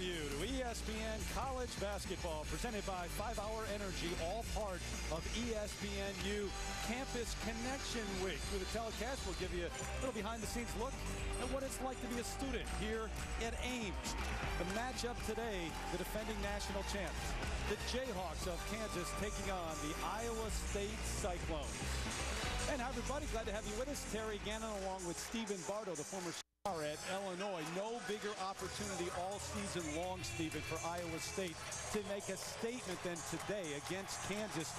you to ESPN College Basketball, presented by 5 Hour Energy, all part of ESPNU Campus Connection Week. Through the telecast, we'll give you a little behind-the-scenes look at what it's like to be a student here at Ames. The matchup today, the defending national champs, the Jayhawks of Kansas, taking on the Iowa State Cyclones. And hi, everybody. Glad to have you with us. Terry Gannon along with Stephen Bardo, the former star at Illinois. No bigger opportunity all season long, Stephen, for Iowa State to make a statement than today against Kansas.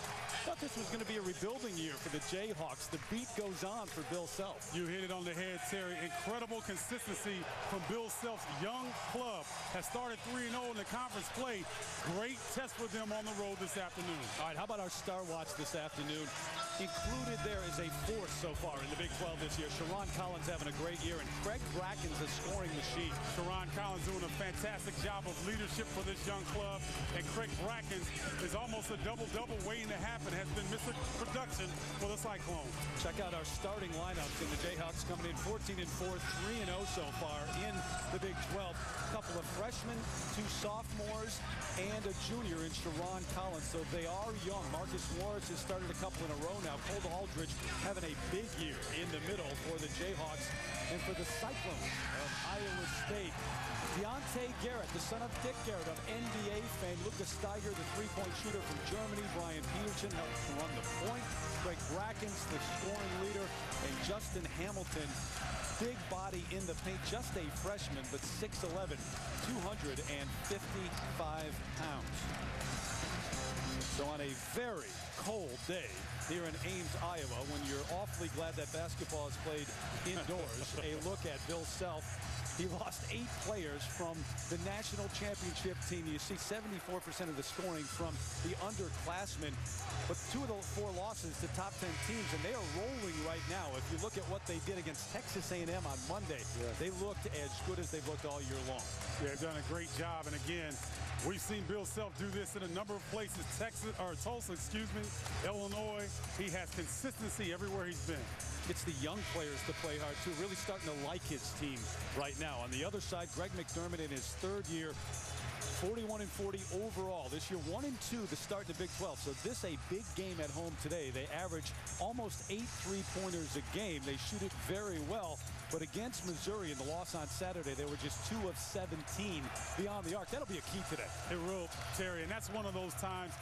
Thought this was going to be a rebuilding year for the Jayhawks. The beat goes on for Bill Self. You hit it on the head, Terry. Incredible consistency from Bill Self's young club. Has started 3-0 in the conference play. Great test for them on the road this afternoon. All right, how about our Star Watch this afternoon? Included there is a force so far in the Big 12 this year. Sherron Collins having a great year, and Craig Brackins a scoring machine. Sherron Collins doing a fantastic job of leadership for this young club, and Craig Brackins is almost a double-double waiting to happen. Has been Mr. Production for the Cyclones. Check out our starting lineups, and the Jayhawks coming in 14-4, 3-0 so far in the Big 12. A couple of freshmen, 2 sophomores, and a junior in Sherron Collins. So they are young. Marcus Morris has started a couple in a row now. Cole Aldridge having a big year in the middle for the Jayhawks. And for the Cyclones of Iowa State, Deontay Garrett, the son of Dick Garrett of NBA fame. Lucas Steiger, the three-point shooter from Germany. Brian Peterson helps to run the point. Craig Brackins, the scoring leader. And Justin Hamilton, big body in the paint. Just a freshman, but 6'11", 255 pounds. So on a very cold day here in Ames, Iowa, when you're awfully glad that basketball is played indoors, a look at Bill Self. He lost 8 players from the national championship team. You see 74% of the scoring from the underclassmen, but 2 of the 4 losses to top 10 teams, and they are rolling right now. If you look at what they did against Texas A&M on Monday, they looked as good as they've looked all year long. Yeah, done a great job, and again, we've seen Bill Self do this in a number of places. Tulsa, Illinois. He has consistency everywhere he's been. It's the young players to play hard, too. Really starting to like his team right now. On the other side, Greg McDermott in his 3rd year, 41-40 overall. This year, 1-2 to start the Big 12. So this a big game at home today. They average almost 8 3-pointers a game. They shoot it very well. But against Missouri in the loss on Saturday, they were just 2 of 17 beyond the arc. That'll be a key today. It will, Terry, and that's one of those times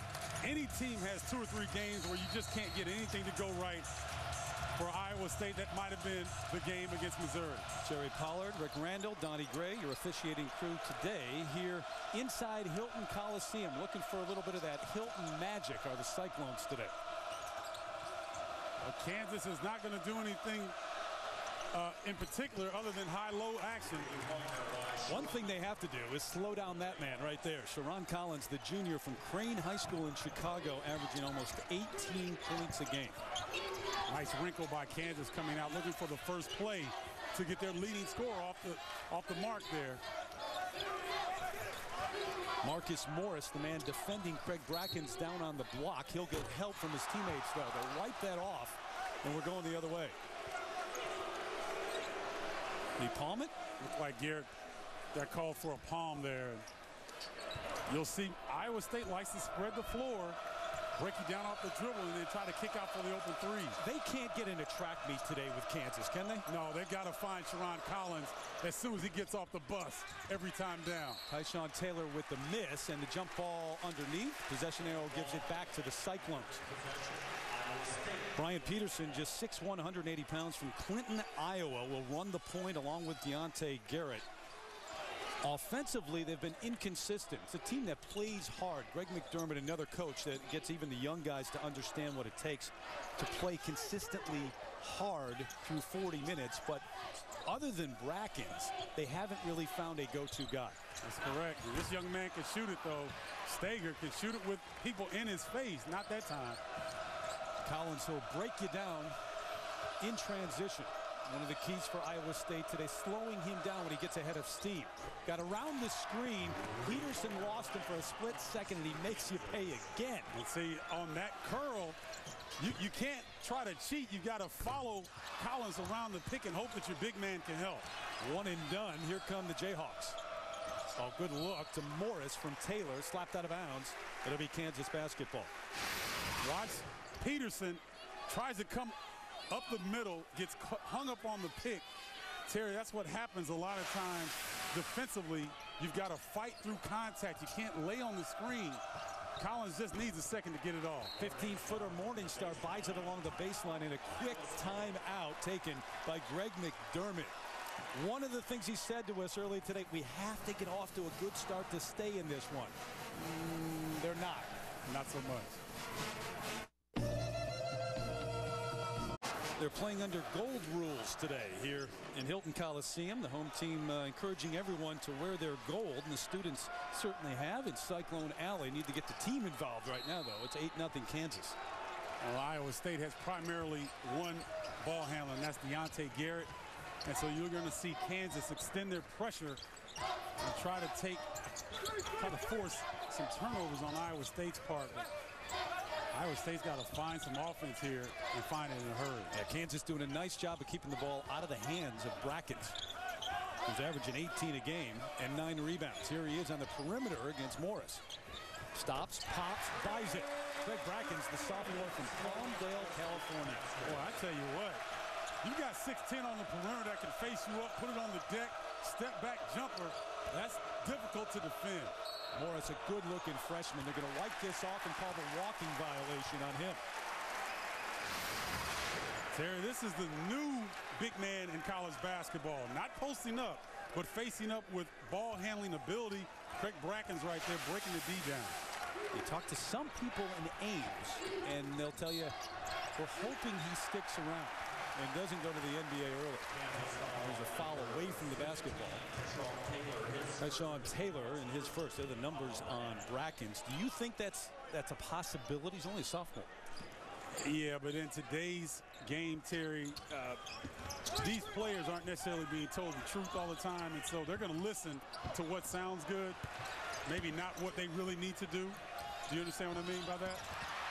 any team has 2 or 3 games where you just can't get anything to go right. For Iowa State, that might have been the game against Missouri. Jerry Pollard, Rick Randall, Donnie Gray, your officiating crew today here inside Hilton Coliseum. Looking for a little bit of that Hilton magic are the Cyclones today. Well, Kansas is not going to do anything in particular other than high-low action. One thing they have to do is slow down that man right there. Sherron Collins, the junior from Crane High School in Chicago, averaging almost 18 points a game. Nice wrinkle by Kansas coming out looking for the first play to get their leading scorer off the mark there. Marcus Morris, the man defending Craig Brackins, down on the block. He'll get help from his teammates, though. They'll wipe that off, and we're going the other way. He palm it? Looked like Garrett got called for a palm there. You'll see Iowa State likes to spread the floor, break you down off the dribble, and then try to kick out for the open 3. They can't get in a track meet today with Kansas, can they? No, they got to find Sherron Collins as soon as he gets off the bus every time down. Tyshawn Taylor with the miss, and the jump ball underneath. Possession arrow gives it back to the Cyclones. Brian Peterson, just 6'1", 180 pounds from Clinton, Iowa, will run the point along with Deontay Garrett. Offensively, they've been inconsistent. It's a team that plays hard. Greg McDermott, another coach that gets even the young guys to understand what it takes to play consistently hard through 40 minutes. But other than Brackins, they haven't really found a go-to guy. That's correct. This young man can shoot it, though. Steiger can shoot it with people in his face. Not that time. Collins will break you down in transition. One of the keys for Iowa State today, slowing him down when he gets ahead of steam. Got around the screen. Peterson lost him for a split second, and he makes you pay again. And see, on that curl, you can't try to cheat. You got to follow Collins around the pick and hope that your big man can help. One and done. Here come the Jayhawks. Oh, good look to Morris from Taylor. Slapped out of bounds. It'll be Kansas basketball. Watch Peterson tries to come up the middle, gets hung up on the pick. Terry, that's what happens a lot of times defensively. You've got to fight through contact. You can't lay on the screen. Collins just needs a second to get it off. 15-footer Morningstar buys it along the baseline, and a quick timeout taken by Greg McDermott. One of the things he said to us early today, we have to get off to a good start to stay in this one. They're not. Not so much. They're playing under gold rules today here in Hilton Coliseum. The home team encouraging everyone to wear their gold, and the students certainly have. In Cyclone Alley, need to get the team involved right now, though. It's 8-0 Kansas. Well, Iowa State has primarily one ball handler, and that's Deontay Garrett. And so you're going to see Kansas extend their pressure and try to force some turnovers on Iowa State's part. But Iowa State's got to find some offense here and find it in a hurry. Yeah, Kansas doing a nice job of keeping the ball out of the hands of Brackins, who's averaging 18 a game and 9 rebounds. Here he is on the perimeter against Morris. Stops, pops, buys it. Greg Brackins, the sophomore from Palmdale, California. Boy, I tell you what, you got 6'10" on the perimeter that can face you up, put it on the deck, step back jumper. That's difficult to defend. Morris, a good-looking freshman. They're going to wipe this off and call the walking violation on him. Terry, this is the new big man in college basketball. Not posting up, but facing up with ball handling ability. Craig Brackins right there breaking the D down. You talk to some people in Ames, and they'll tell you, we're hoping he sticks around and doesn't go to the NBA early. There's a foul away from the basketball. Sean Taylor in his first. They're the numbers on Brackins. Do you think that's a possibility? He's only a sophomore. Yeah, but in today's game, Terry, these players aren't necessarily being told the truth all the time, and so they're going to listen to what sounds good, maybe not what they really need to do. Do you understand what I mean by that?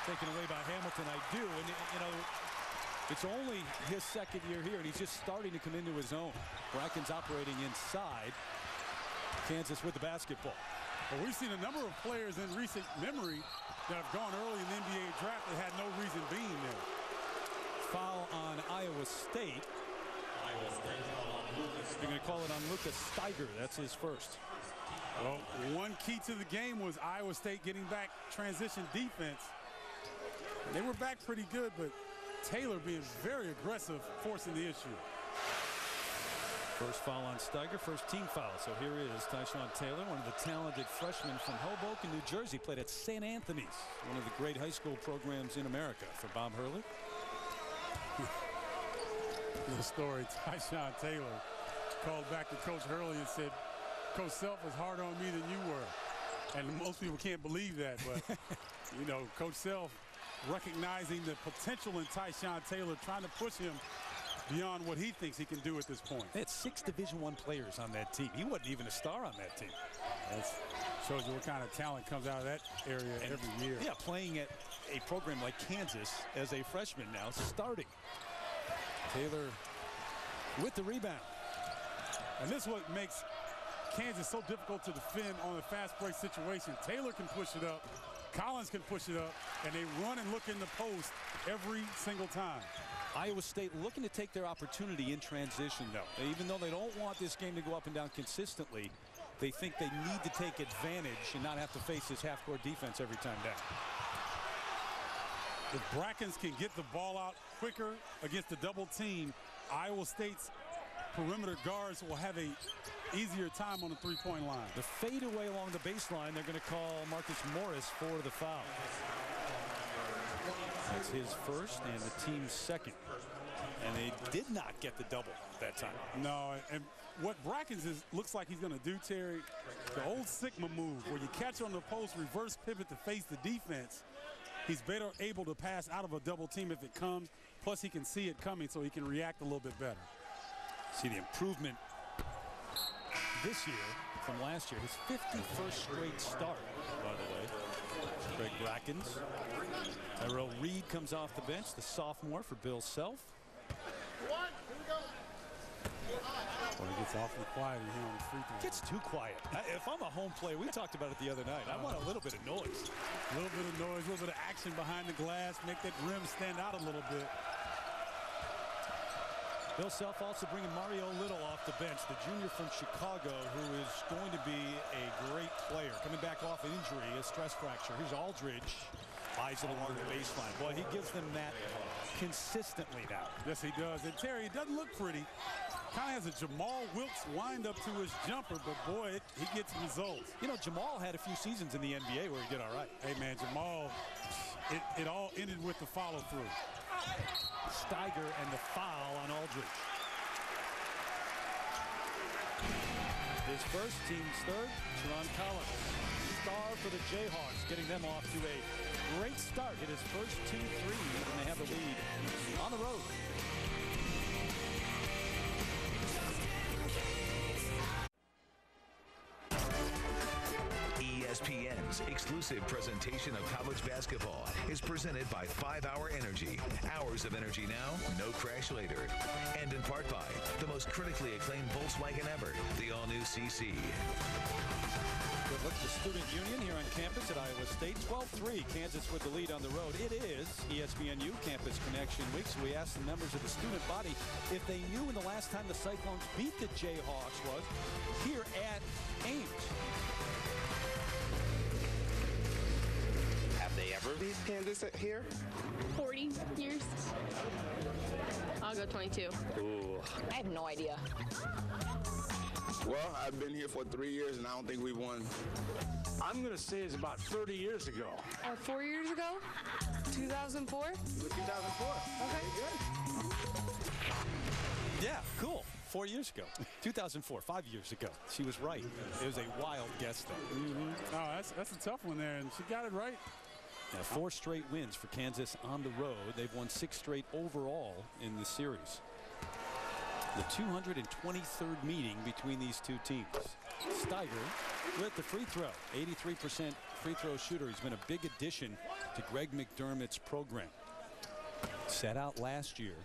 Taken away by Hamilton, I do. And, you know, it's only his second year here, and he's just starting to come into his own. Brackins operating inside. Kansas with the basketball. Well, we've seen a number of players in recent memory that have gone early in the NBA draft that had no reason being there. Foul on Iowa State. They're going to call it on Lucas Steiger. That's his first. Well, one key to the game was Iowa State getting back transition defense. They were back pretty good, but Taylor being very aggressive, forcing the issue. First foul on Steiger, first team foul. So here is Tyshawn Taylor, one of the talented freshmen from Hoboken, New Jersey. Played at St. Anthony's, one of the great high school programs in America for Bob Hurley. The story, Tyshawn Taylor called back to Coach Hurley and said, Coach Self was harder on me than you were. And most people can't believe that, but, you know, Coach Self recognizing the potential in Tyshawn Taylor, trying to push him beyond what he thinks he can do at this point. They had 6 Division I players on that team. He wasn't even a star on that team. That shows you what kind of talent comes out of that area every year. Yeah, playing at a program like Kansas as a freshman now, starting. Taylor with the rebound. And this is what makes Kansas so difficult to defend on a fast break situation. Taylor can push it up, Collins can push it up, and they run and look in the post every single time. Iowa State looking to take their opportunity in transition, though. Even though they don't want this game to go up and down consistently, they think they need to take advantage and not have to face this half-court defense every time down. If Brackins can get the ball out quicker against the double team, Iowa State's perimeter guards will have a easier time on the three-point line. The fadeaway along the baseline, they're going to call Marcus Morris for the foul. That's his first and the team's second. And they did not get the double that time. No, and what Brackins looks like he's going to do, Terry, the old Sigma move where you catch on the post, reverse pivot to face the defense. He's better able to pass out of a double team if it comes. Plus, he can see it coming, so he can react a little bit better. See the improvement this year from last year. His 51st straight start, by the way. Greg Brackins. Tyrell Reed comes off the bench, the sophomore for Bill Self. Well, it gets awfully quiet in here on the free throw. Gets too quiet. If I'm a home player, we talked about it the other night. I want a little bit of noise. A little bit of noise, a little bit of action behind the glass, make that rim stand out a little bit. Bill Self also bringing Mario Little off the bench, the junior from Chicago, who is going to be a great player. Coming back off injury, a stress fracture. Here's Aldridge. Eyes it along the baseline. Boy, he gives them that consistently now. Yes, he does. And Terry, it doesn't look pretty. Kind of has a Jamal Wilkes wind up to his jumper, but boy, he gets results. You know, Jamal had a few seasons in the NBA where he did all right. Hey, man, Jamal, it all ended with the follow-through. Steiger and the foul on Aldridge. His first, team's third, Sherron Collins. Star for the Jayhawks, getting them off to a great start. Hit his first 2 threes, and they have the lead on the road. ESPN's exclusive presentation of college basketball is presented by 5 Hour Energy. Hours of energy now, no crash later. And in part by the most critically acclaimed Volkswagen ever, the all-new CC. Good look at the Student Union here on campus at Iowa State. 12-3, Kansas with the lead on the road. It is ESPNU Campus Connection Week, so we asked the members of the student body if they knew when the last time the Cyclones beat the Jayhawks was here at Ames. Have they ever beat Kansas here? 40 years. I'll go 22. Ooh. I have no idea. Well, I've been here for 3 years, and I don't think we won. I'm going to say it's about 30 years ago. Or 4 years ago? 2004? 2004. Okay. Yeah, cool. 4 years ago. 2004, 5 years ago. She was right. It was a wild guess, though. Oh, that's a tough one there, and she got it right. Now, 4 straight wins for Kansas on the road. They've won 6 straight overall in the series. The 223rd meeting between these two teams. Steiger with the free throw. 83% free throw shooter. He's been a big addition to Greg McDermott's program. Set out last year.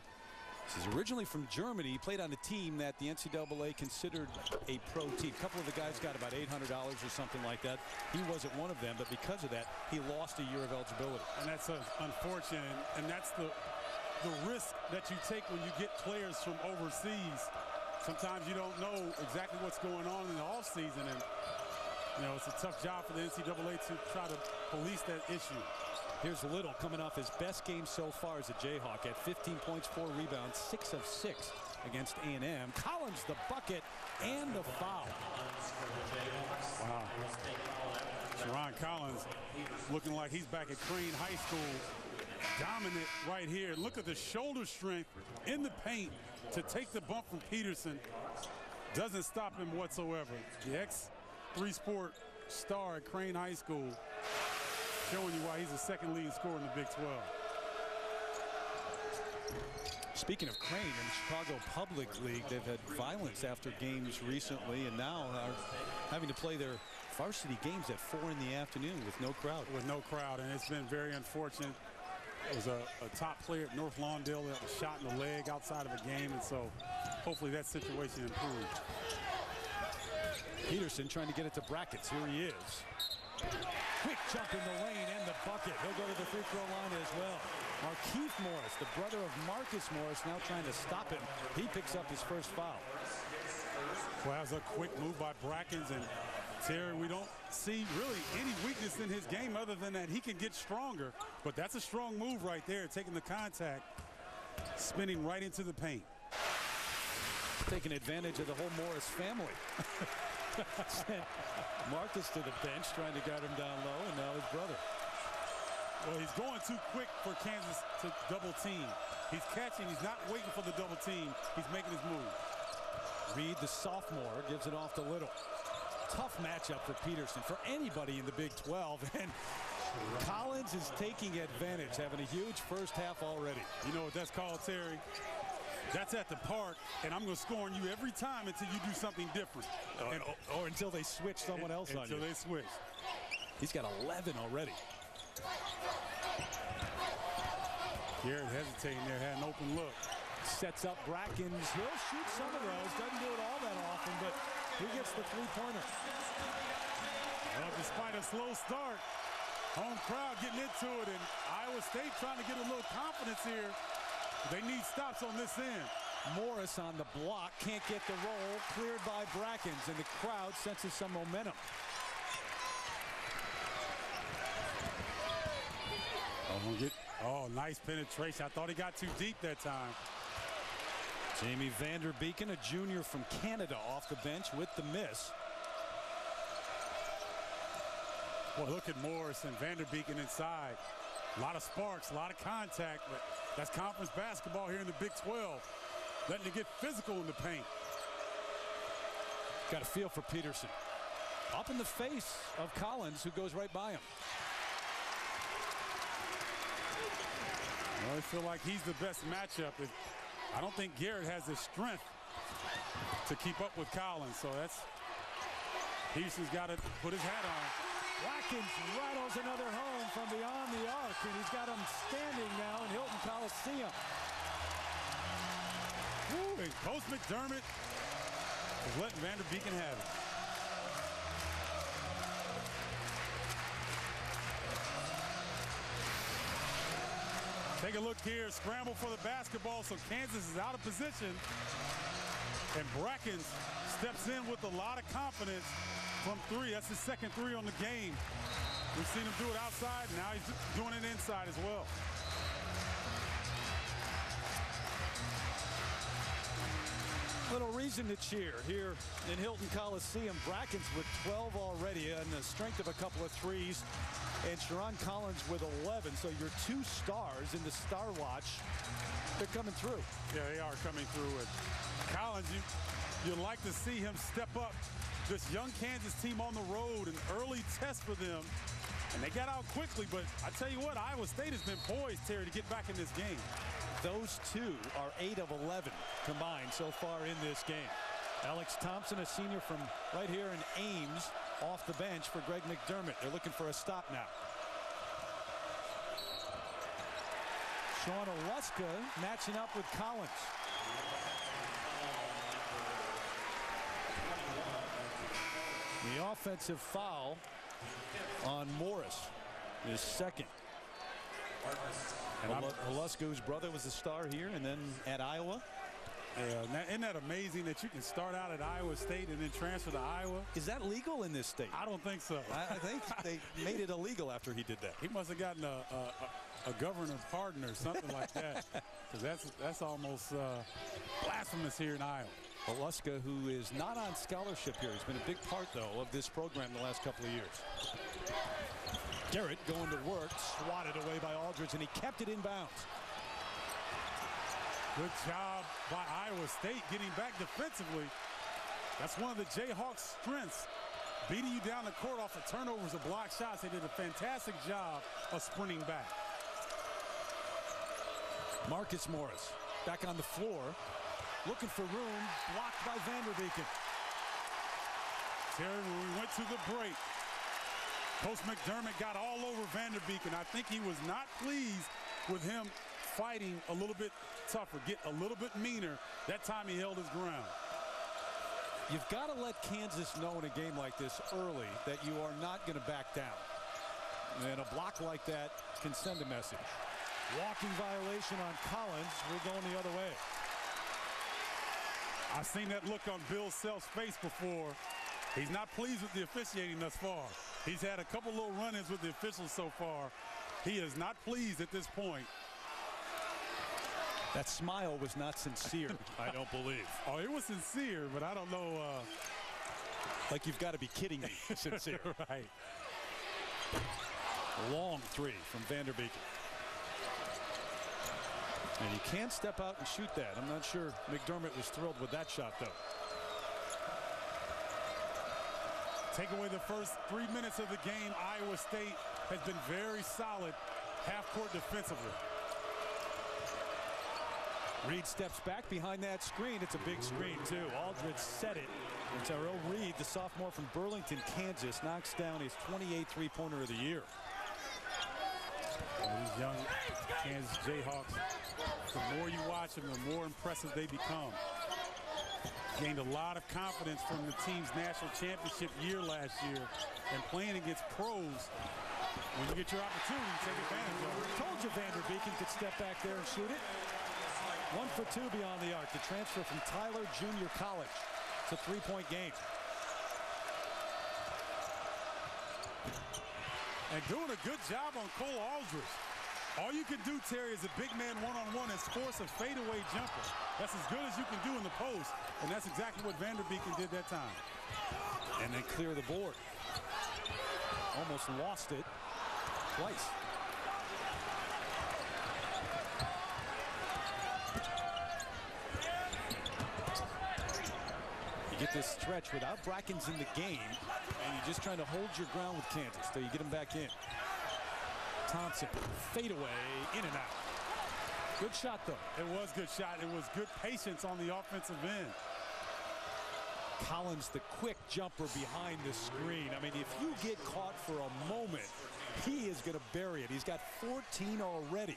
He's originally from Germany. He played on a team that the NCAA considered a pro team. A couple of the guys got about $800 or something like that. He wasn't one of them, but because of that, he lost a year of eligibility. And that's unfortunate, and that's the risk that you take when you get players from overseas. Sometimes you don't know exactly what's going on in the offseason, and you know it's a tough job for the NCAA to try to police that issue. Here's Little coming off his best game so far as a Jayhawk at 15 points, 4 rebounds, 6 of 6 against A&M. Collins the bucket and the foul. Wow. Sherron Collins looking like he's back at Crane High School. Dominant right here. Look at the shoulder strength in the paint to take the bump from Peterson. Doesn't stop him whatsoever. The ex-3-sport star at Crane High School showing you why he's the second leading scorer in the Big 12. Speaking of Crane, in the Chicago Public League, they've had violence after games recently and now are having to play their varsity games at 4 in the afternoon with no crowd. With no crowd, and it's been very unfortunate. It was a top player at North Lawndale that was shot in the leg outside of a game, and so hopefully that situation improves. Peterson trying to get it to Brackins. Here he is. Quick jump in the lane and the bucket. He'll go to the free throw line as well. Markeith Morris, the brother of Marcus Morris, now trying to stop him. He picks up his first foul. Well, that was a quick move by Brackins, and Terry, we don't see really any weakness in his game other than that he can get stronger. But that's a strong move right there, taking the contact, spinning right into the paint. Taking advantage of the whole Morris family. Sent Marcus to the bench, trying to guard him down low, and now his brother. Well, he's going too quick for Kansas to double team. He's catching, he's not waiting for the double team. He's making his move. Reed, the sophomore, gives it off to Little. Tough matchup for Peterson, for anybody in the Big 12, and Collins is taking advantage, having a huge first half already. You know what that's called, Terry? That's at the park, and I'm going to score on you every time until you do something different. Or until they switch someone else on you. Until they switch. He's got 11 already. Garrett hesitating there, had an open look. Sets up Brackins. He'll shoot some of those. Doesn't do it all that often, but he gets the three-pointer. Well, despite a slow start, home crowd getting into it, and Iowa State trying to get a little confidence here. They need stops on this end. Morris on the block, can't get the roll, cleared by Brackins, and the crowd senses some momentum. Oh, nice penetration. I thought he got too deep that time. Jamie Vanderbeeken, a junior from Canada, off the bench with the miss. Boy, look at Morris and Vanderbeeken inside. A lot of sparks, a lot of contact, but that's conference basketball here in the Big 12. Letting it get physical in the paint. Got a feel for Peterson. Up in the face of Collins, who goes right by him. Well, I feel like he's the best matchup. I don't think Garrett has the strength to keep up with Collins, so that's Peterson's got to put his hat on. Brackins rattles another home from beyond the arc, and he's got him standing now in Hilton Coliseum. Woo, and Coach McDermott is letting Vanderbeeken have it. Take a look here, scramble for the basketball, so Kansas is out of position. And Brackins steps in with a lot of confidence from three. That's his second three on the game. We've seen him do it outside, now he's doing it inside as well. Little reason to cheer here in Hilton Coliseum. Brackins with 12 already and the strength of a couple of threes. And Sherron Collins with 11. So your two stars in the Star Watch, they're coming through. Yeah, they are coming through. And Collins, you'd like to see him step up. This young Kansas team on the road, an early test for them. And they got out quickly, but I tell you what, Iowa State has been poised, Terry, to get back in this game. Those two are 8 of 11 combined so far in this game. Alex Thompson, a senior from right here in Ames, off the bench for Greg McDermott. They're looking for a stop now. Sean Oluska matching up with Collins. The offensive foul on Morris is second. And Oluska, whose brother was a star here and then at Iowa. Yeah, isn't that amazing that you can start out at Iowa State and then transfer to Iowa? Is that legal in this state? I don't think so. I think they made it illegal after he did that. He must have gotten a governor pardon or something like that, because that's almost blasphemous here in Iowa. Oluska, who is not on scholarship here, has been a big part, though, of this program the last couple of years. Garrett going to work, swatted away by Aldridge, and he kept it in bounds. Good job by Iowa State getting back defensively. That's one of the Jayhawks' strengths. Beating you down the court off of turnovers or block shots. They did a fantastic job of sprinting back. Marcus Morris back on the floor, looking for room, blocked by Vanderbeeken. Terry, when we went to the break, Coach McDermott got all over Vanderbeeken. I think he was not pleased with him fighting a little bit tougher, get a little bit meaner. That time he held his ground. You've got to let Kansas know in a game like this early that you are not going to back down. And a block like that can send a message. Walking violation on Collins. We're going the other way. I've seen that look on Bill Self's face before. He's not pleased with the officiating thus far. He's had a couple little run-ins with the officials so far. He is not pleased at this point. That smile was not sincere, I don't believe. Oh, it was sincere, but I don't know. Like you've got to be kidding me, sincere. Right. Long three from Vanderbeeken. And you can't step out and shoot that. I'm not sure McDermott was thrilled with that shot, though. Take away the first 3 minutes of the game. Iowa State has been very solid half-court defensively. Reed steps back behind that screen. It's a big screen, too. Aldridge set it. And Terrell Reed, the sophomore from Burlington, Kansas, knocks down his 28th three-pointer of the year. These young Kansas Jayhawks, the more you watch them, the more impressive they become. Gained a lot of confidence from the team's national championship year last year, and playing against pros, when you get your opportunity, you take advantage of it. Told you Vanderbeeken could step back there and shoot it. 1 for 2 beyond the arc. The transfer from Tyler Junior College. It's a 3-point game. And doing a good job on Cole Aldridge. All you can do, Terry, is a big man one-on-one is force a fadeaway jumper. That's as good as you can do in the post, and that's exactly what Vanderbeeken did that time. And they clear the board. Almost lost it twice. You get this stretch without Brackins in the game, and you're just trying to hold your ground with Kansas till you get them back in. Thompson, fade away, in and out. Good shot, though. It was good shot. It was good patience on the offensive end. Collins, the quick jumper behind the screen. I mean, if you get caught for a moment, he is going to bury it. He's got 14 already.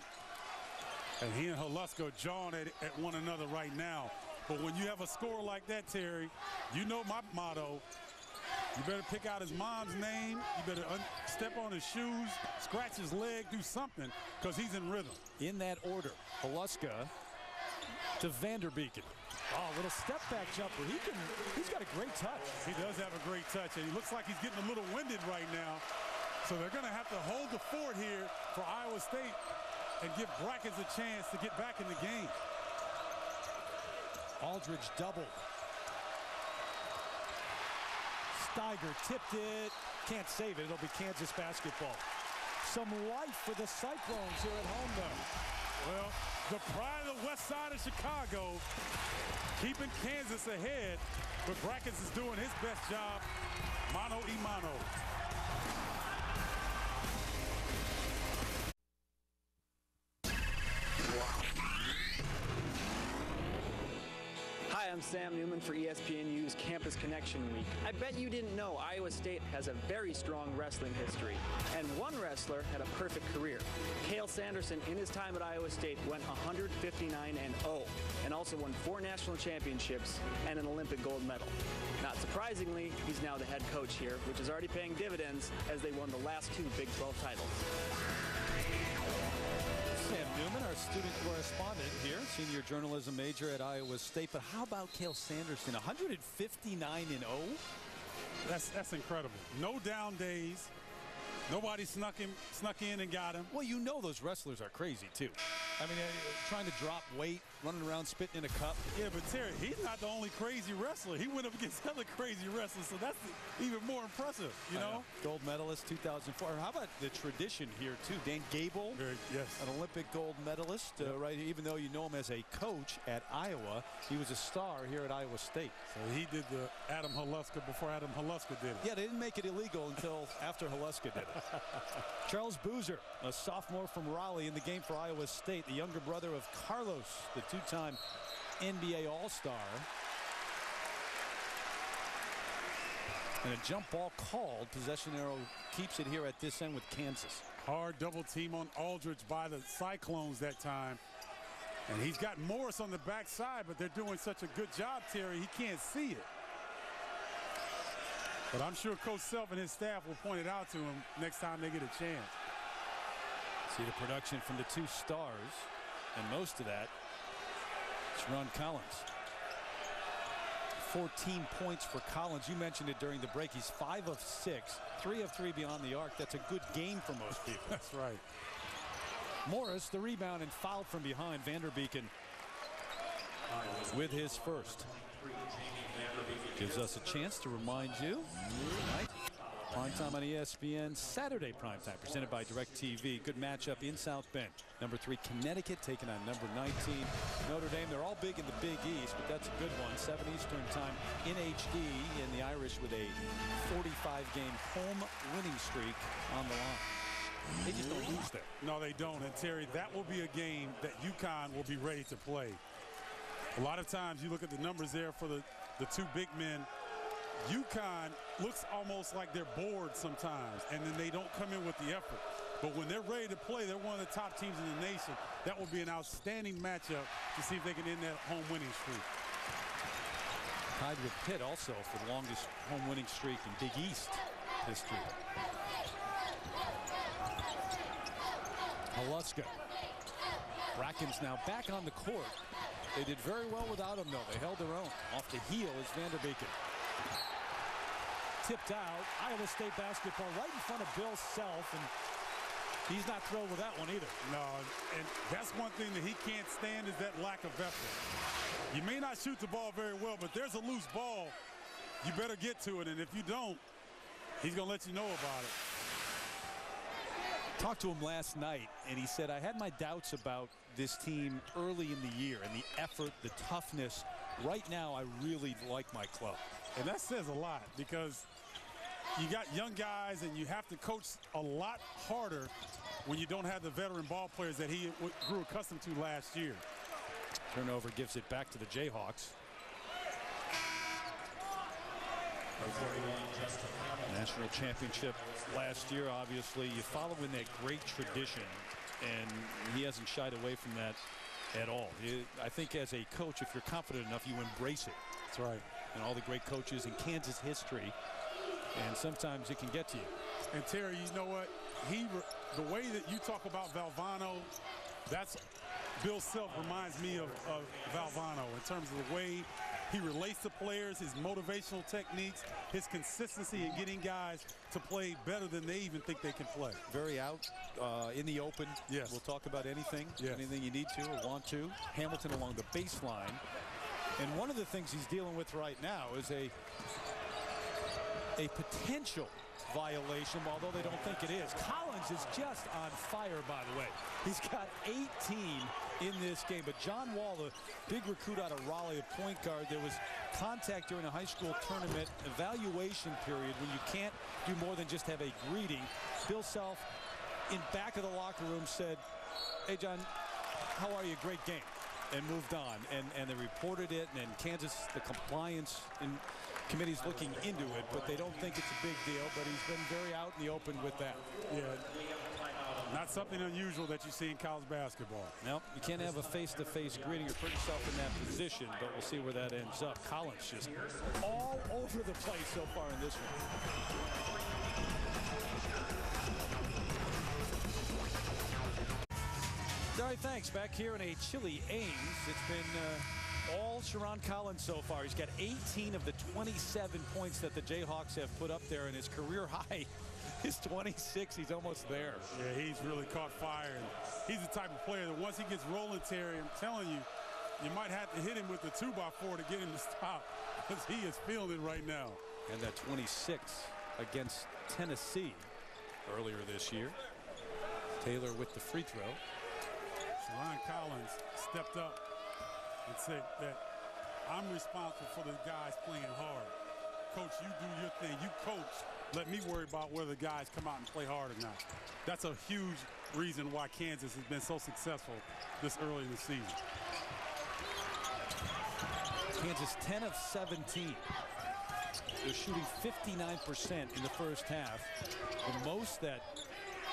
And he and Holusko jawing at one another right now. But when you have a score like that, Terry, you know my motto. You better pick out his mom's name. You better step on his shoes, scratch his leg, do something, because he's in rhythm. In that order, Holusko to Vanderbeeken. Oh, little step back jumper. He's got a great touch. He does have a great touch, and he looks like he's getting a little winded right now. So they're going to have to hold the fort here for Iowa State and give Brackins a chance to get back in the game. Aldridge double. Steiger tipped it. Can't save it. It'll be Kansas basketball. Some life for the Cyclones here at home, though. Well, the pride of the west side of Chicago, keeping Kansas ahead, but Brackins is doing his best job, mano y mano. Hi, I'm Sam Newman for ESPNU's Campus Connection Week. I bet you didn't know Iowa State has a very strong wrestling history, and one wrestler had a perfect career. Cale Sanderson, in his time at Iowa State, went 159-0 and also won 4 national championships and an Olympic gold medal. Not surprisingly, he's now the head coach here, which is already paying dividends as they won the last 2 Big 12 titles. Sam Newman, our student correspondent here, senior journalism major at Iowa State. But how about Cale Sanderson? 159-0? That's incredible. No down days. Nobody snuck in and got him. Well, you know those wrestlers are crazy, too. I mean, trying to drop weight, running around spitting in a cup. Yeah, but Terry, he's not the only crazy wrestler. He went up against other crazy wrestlers, so that's even more impressive, you know? Gold medalist, 2004. How about the tradition here, too? Dan Gable, yes, an Olympic gold medalist, right? Even though you know him as a coach at Iowa, he was a star here at Iowa State. So he did the Adam Holusko before Adam Holusko did it. Yeah, they didn't make it illegal until after Holusko did it. Charles Boozer, a sophomore from Raleigh in the game for Iowa State, the younger brother of Carlos, the 2-time NBA All-Star. And a jump ball called. Possession arrow keeps it here at this end with Kansas. Hard double team on Aldridge by the Cyclones that time. And he's got Morris on the backside, but they're doing such a good job, Terry, he can't see it. But I'm sure Coach Self and his staff will point it out to him next time they get a chance. See the production from the 2 stars, and most of that, Sherron Collins. 14 points for Collins. You mentioned it during the break. He's 5 of 6, 3 of 3 beyond the arc. That's a good game for most people. That's right. Morris, the rebound, and fouled from behind. Vanderbeeken with his first. Gives us a chance to remind you tonight, primetime on ESPN, Saturday primetime, presented by DirecTV. Good matchup in South Bend. Number 3, Connecticut, taking on number 19, Notre Dame. They're all big in the Big East, but that's a good one. 7 Eastern time in HD, and the Irish with a 45-game home winning streak on the line. They just don't lose there. No, they don't. And Terry, that will be a game that UConn will be ready to play. A lot of times you look at the numbers there for the 2 big men. UConn looks almost like they're bored sometimes, and then they don't come in with the effort. But when they're ready to play, they're one of the top teams in the nation. That will be an outstanding matchup to see if they can end that home winning streak. Tied with Pitt also for the longest home winning streak in Big East history. Haluska. Brackins now back on the court. They did very well without him, though. They held their own. Off the heel is Vanderbeeken. Tipped out. Iowa State basketball right in front of Bill Self, and he's not thrilled with that one either. No, and that's one thing that he can't stand is that lack of effort. You may not shoot the ball very well, but there's a loose ball. You better get to it, and if you don't, he's going to let you know about it. Talked to him last night, and he said, I had my doubts about this team early in the year and the effort, the toughness. Right now, I really like my club. And that says a lot because you got young guys and you have to coach a lot harder when you don't have the veteran ball players that he grew accustomed to last year. Turnover gives it back to the Jayhawks. National championship last year, obviously. You follow in that great tradition, and he hasn't shied away from that at all. I think as a coach, if you're confident enough, you embrace it. That's right. And all the great coaches in Kansas history, and sometimes it can get to you. And Terry, you know what? The way that you talk about Valvano, that's Bill Self reminds me of Valvano in terms of the way he relates to players, his motivational techniques, his consistency in getting guys to play better than they even think they can play. Very out in the open. Yes. We'll talk about anything, yes. Anything you need to or want to. Hamilton along the baseline. And one of the things he's dealing with right now is a potential violation, although they don't think it is. Collins is just on fire, by the way. He's got 18 in this game. But John Wall, the big recruit out of Raleigh, a point guard, there was contact during a high school tournament evaluation period when you can't do more than just have a greeting. Bill Self, in back of the locker room, said, hey, John, how are you? Great game. And moved on. And they reported it, and Kansas, the compliance committee's looking into it, but they don't think it's a big deal. But he's been very out in the open with that. Yeah, not something unusual that you see in college basketball. No, you can't have a face-to-face greeting or put yourself in that position, but we'll see where that ends up. Collins just all over the place so far in this one. All right, thanks. Back here in a chilly Ames. It's been all Sherron Collins so far. He's got 18 of the 27 points that the Jayhawks have put up there, and his career high is 26. He's almost there. Yeah, he's really caught fire. And he's the type of player that once he gets rolling, Terry, I'm telling you, you might have to hit him with the 2x4 to get him to stop because he is feeling it right now. And that 26 against Tennessee earlier this year. Taylor with the free throw. Sherron Collins stepped up and said that I'm responsible for the guys playing hard. Coach, you do your thing. You coach. Let me worry about whether the guys come out and play hard or not. That's a huge reason why Kansas has been so successful this early in the season. Kansas 10 of 17. They're shooting 59% in the first half. The most that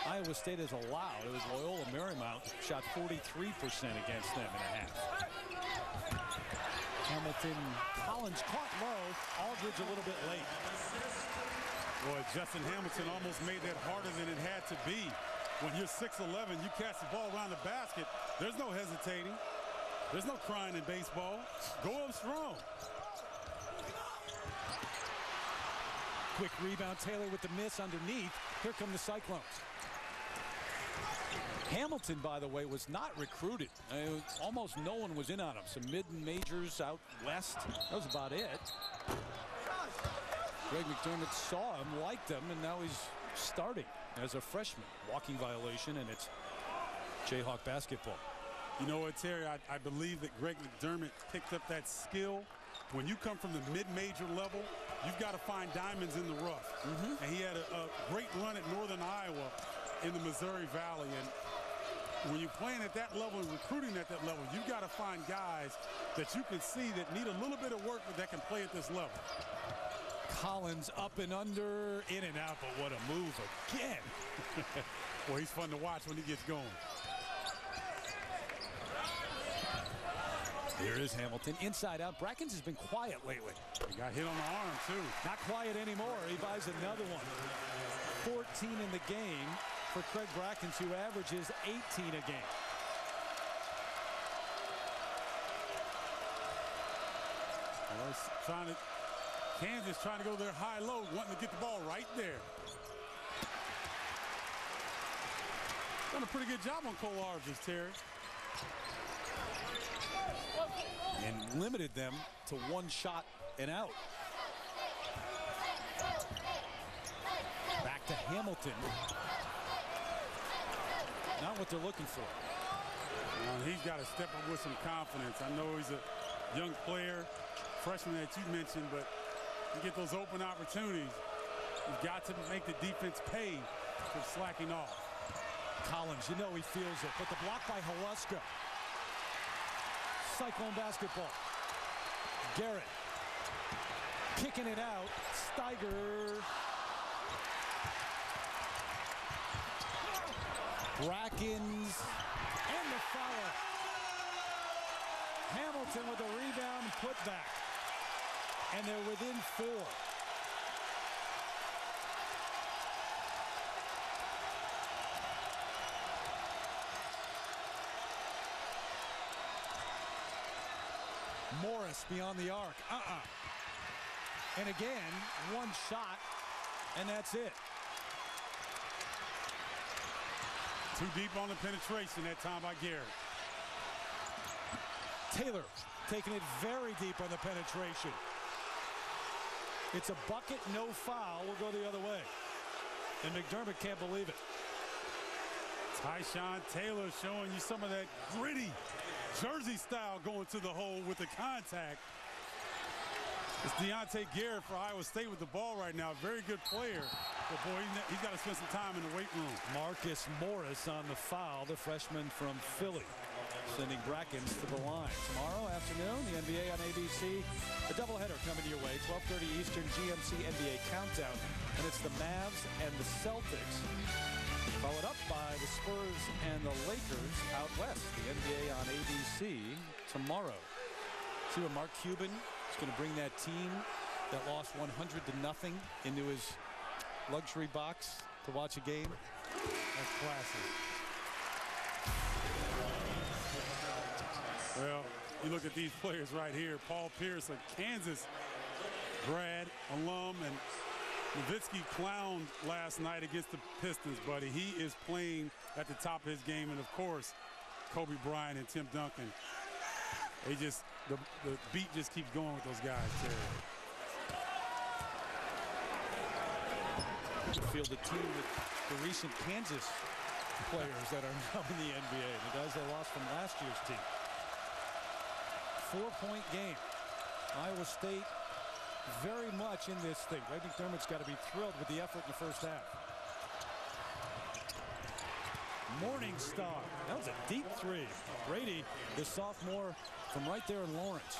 Iowa State has allowed. It was Loyola Marymount shot 43% against them in a half. Hamilton, Collins caught low. Aldridge a little bit late. Boy, Justin Hamilton almost made that harder than it had to be. When you're 6'11", you catch the ball around the basket. There's no hesitating. There's no crying in baseball. Go up strong. Quick rebound. Taylor with the miss underneath. Here come the Cyclones. Hamilton, by the way, was not recruited. Almost no one was in on him. Some mid-majors out west. That was about it. Greg McDermott saw him, liked him, and now he's starting as a freshman. Walking violation, and it's Jayhawk basketball. You know what, Terry? I believe that Greg McDermott picked up that skill. When you come from the mid-major level, you've got to find diamonds in the rough. And he had a great run at Northern Iowa in the Missouri Valley. And when you're playing at that level and recruiting at that level, you've got to find guys that you can see that need a little bit of work but that can play at this level. Collins up and under, in and out, but what a move again. Well, he's fun to watch when he gets going. Here is Hamilton, inside out. Brackins has been quiet lately. He got hit on the arm, too. Not quiet anymore. He buys another one. 14 in the game for Craig Brackins, who averages 18 a game. Well, Kansas trying to go their high-low, wanting to get the ball right there. Done a pretty good job on Cole Arvis, Terry. And limited them to one shot and out. Back to Hamilton. Not what they're looking for. He's got to step up with some confidence. I know he's a young player, freshman that you mentioned, but you get those open opportunities. You've got to make the defense pay for slacking off. Collins, you know he feels it, but the block by Haluska. Cyclone basketball. Garrett kicking it out. Steiger. Brackins and the foul. Hamilton with a rebound and putback. And they're within 4. Morris beyond the arc. And again, one shot, and that's it. Too deep on the penetration that time by Garrett. Taylor taking it very deep on the penetration. It's a bucket, no foul. We'll go the other way. And McDermott can't believe it. Tyshawn Taylor showing you some of that gritty Jersey style going to the hole with the contact. It's Deontay Garrett for Iowa State with the ball right now. Very good player. But boy, he's got to spend some time in the weight room. Marcus Morris on the foul, the freshman from Philly, sending Brackins to the line. Tomorrow afternoon, the NBA on ABC. A doubleheader coming your way, 12:30 Eastern, GMC NBA Countdown. And it's the Mavs and the Celtics, followed up by the Spurs and the Lakers out west. The NBA on ABC tomorrow. See what Mark Cuban is going to bring that team that lost 100-0 into his luxury box to watch a game. That's classy. Well, you look at these players right here. Paul Pierce, a Kansas grad, alum, and Nowitzki clowned last night against the Pistons, buddy. He is playing at the top of his game, and of course, Kobe Bryant and Tim Duncan. They just, the beat just keeps going with those guys, Terry. Field the team with the recent Kansas players that are now in the NBA, the guys they lost from last year's team. 4-point game. Iowa State very much in this thing. Ray McDermott's got to be thrilled with the effort in the first half. Morningstar. That was a deep three. Brady, the sophomore from right there in Lawrence.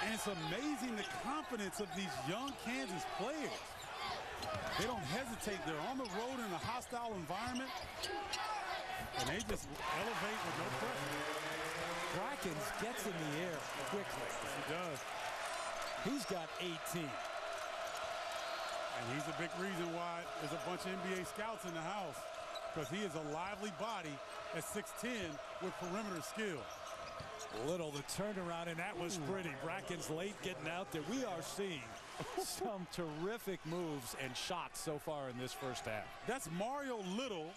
And it's amazing the confidence of these young Kansas players. They don't hesitate. They're on the road in a hostile environment, and they just elevate with no pressure. Brackins gets in the air quickly. Yes, he does. He's got 18. And he's a big reason why there's a bunch of NBA scouts in the house, because he is a lively body at 6'10" with perimeter skill. Little the turnaround, and that was pretty. Brackins late getting out there. We are seeing some terrific moves and shots so far in this first half. That's Mario Little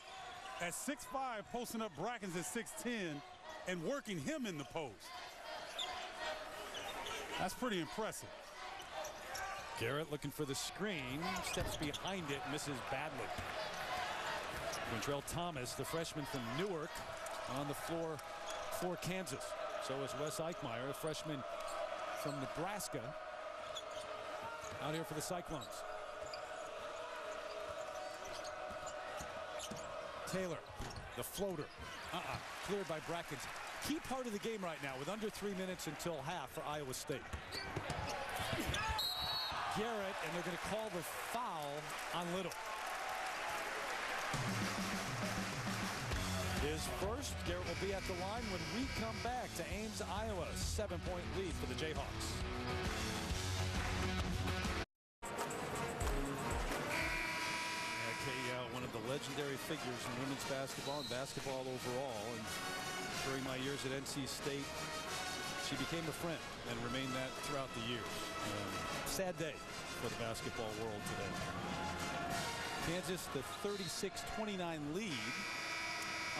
at 6'5", posting up Brackins at 6'10", and working him in the post. That's pretty impressive. Garrett looking for the screen, steps behind it, misses badly. Quintrell Thomas, the freshman from Newark, on the floor for Kansas. So is Wes Eichmeyer, a freshman from Nebraska, out here for the Cyclones. Taylor, the floater, cleared by Brackins. Key part of the game right now with under 3 minutes until half for Iowa State. Garrett, and they're going to call the foul on Little. His first. Garrett will be at the line when we come back to Ames, Iowa. 7-point lead for the Jayhawks. One of the legendary figures in women's basketball and basketball overall. And during my years at NC State, she became a friend and remained that throughout the years. Sad day for the basketball world today. Kansas, the 36-29 lead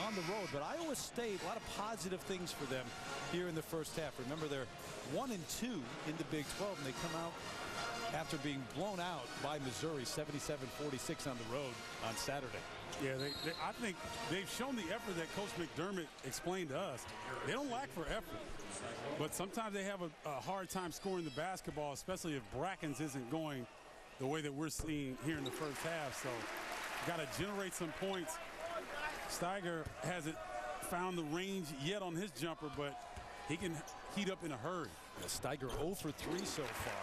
on the road, but Iowa State, a lot of positive things for them here in the first half. Remember, they're 1-2 in the Big 12, and they come out after being blown out by Missouri 77-46 on the road on Saturday. Yeah, I think they've shown the effort that Coach McDermott explained to us. They don't lack for effort, but sometimes they have a hard time scoring the basketball, especially if Brackins isn't going the way that we're seeing here in the first half. So got to generate some points. Steiger hasn't found the range yet on his jumper, but he can heat up in a hurry. Well, Steiger 0 for 3 so far.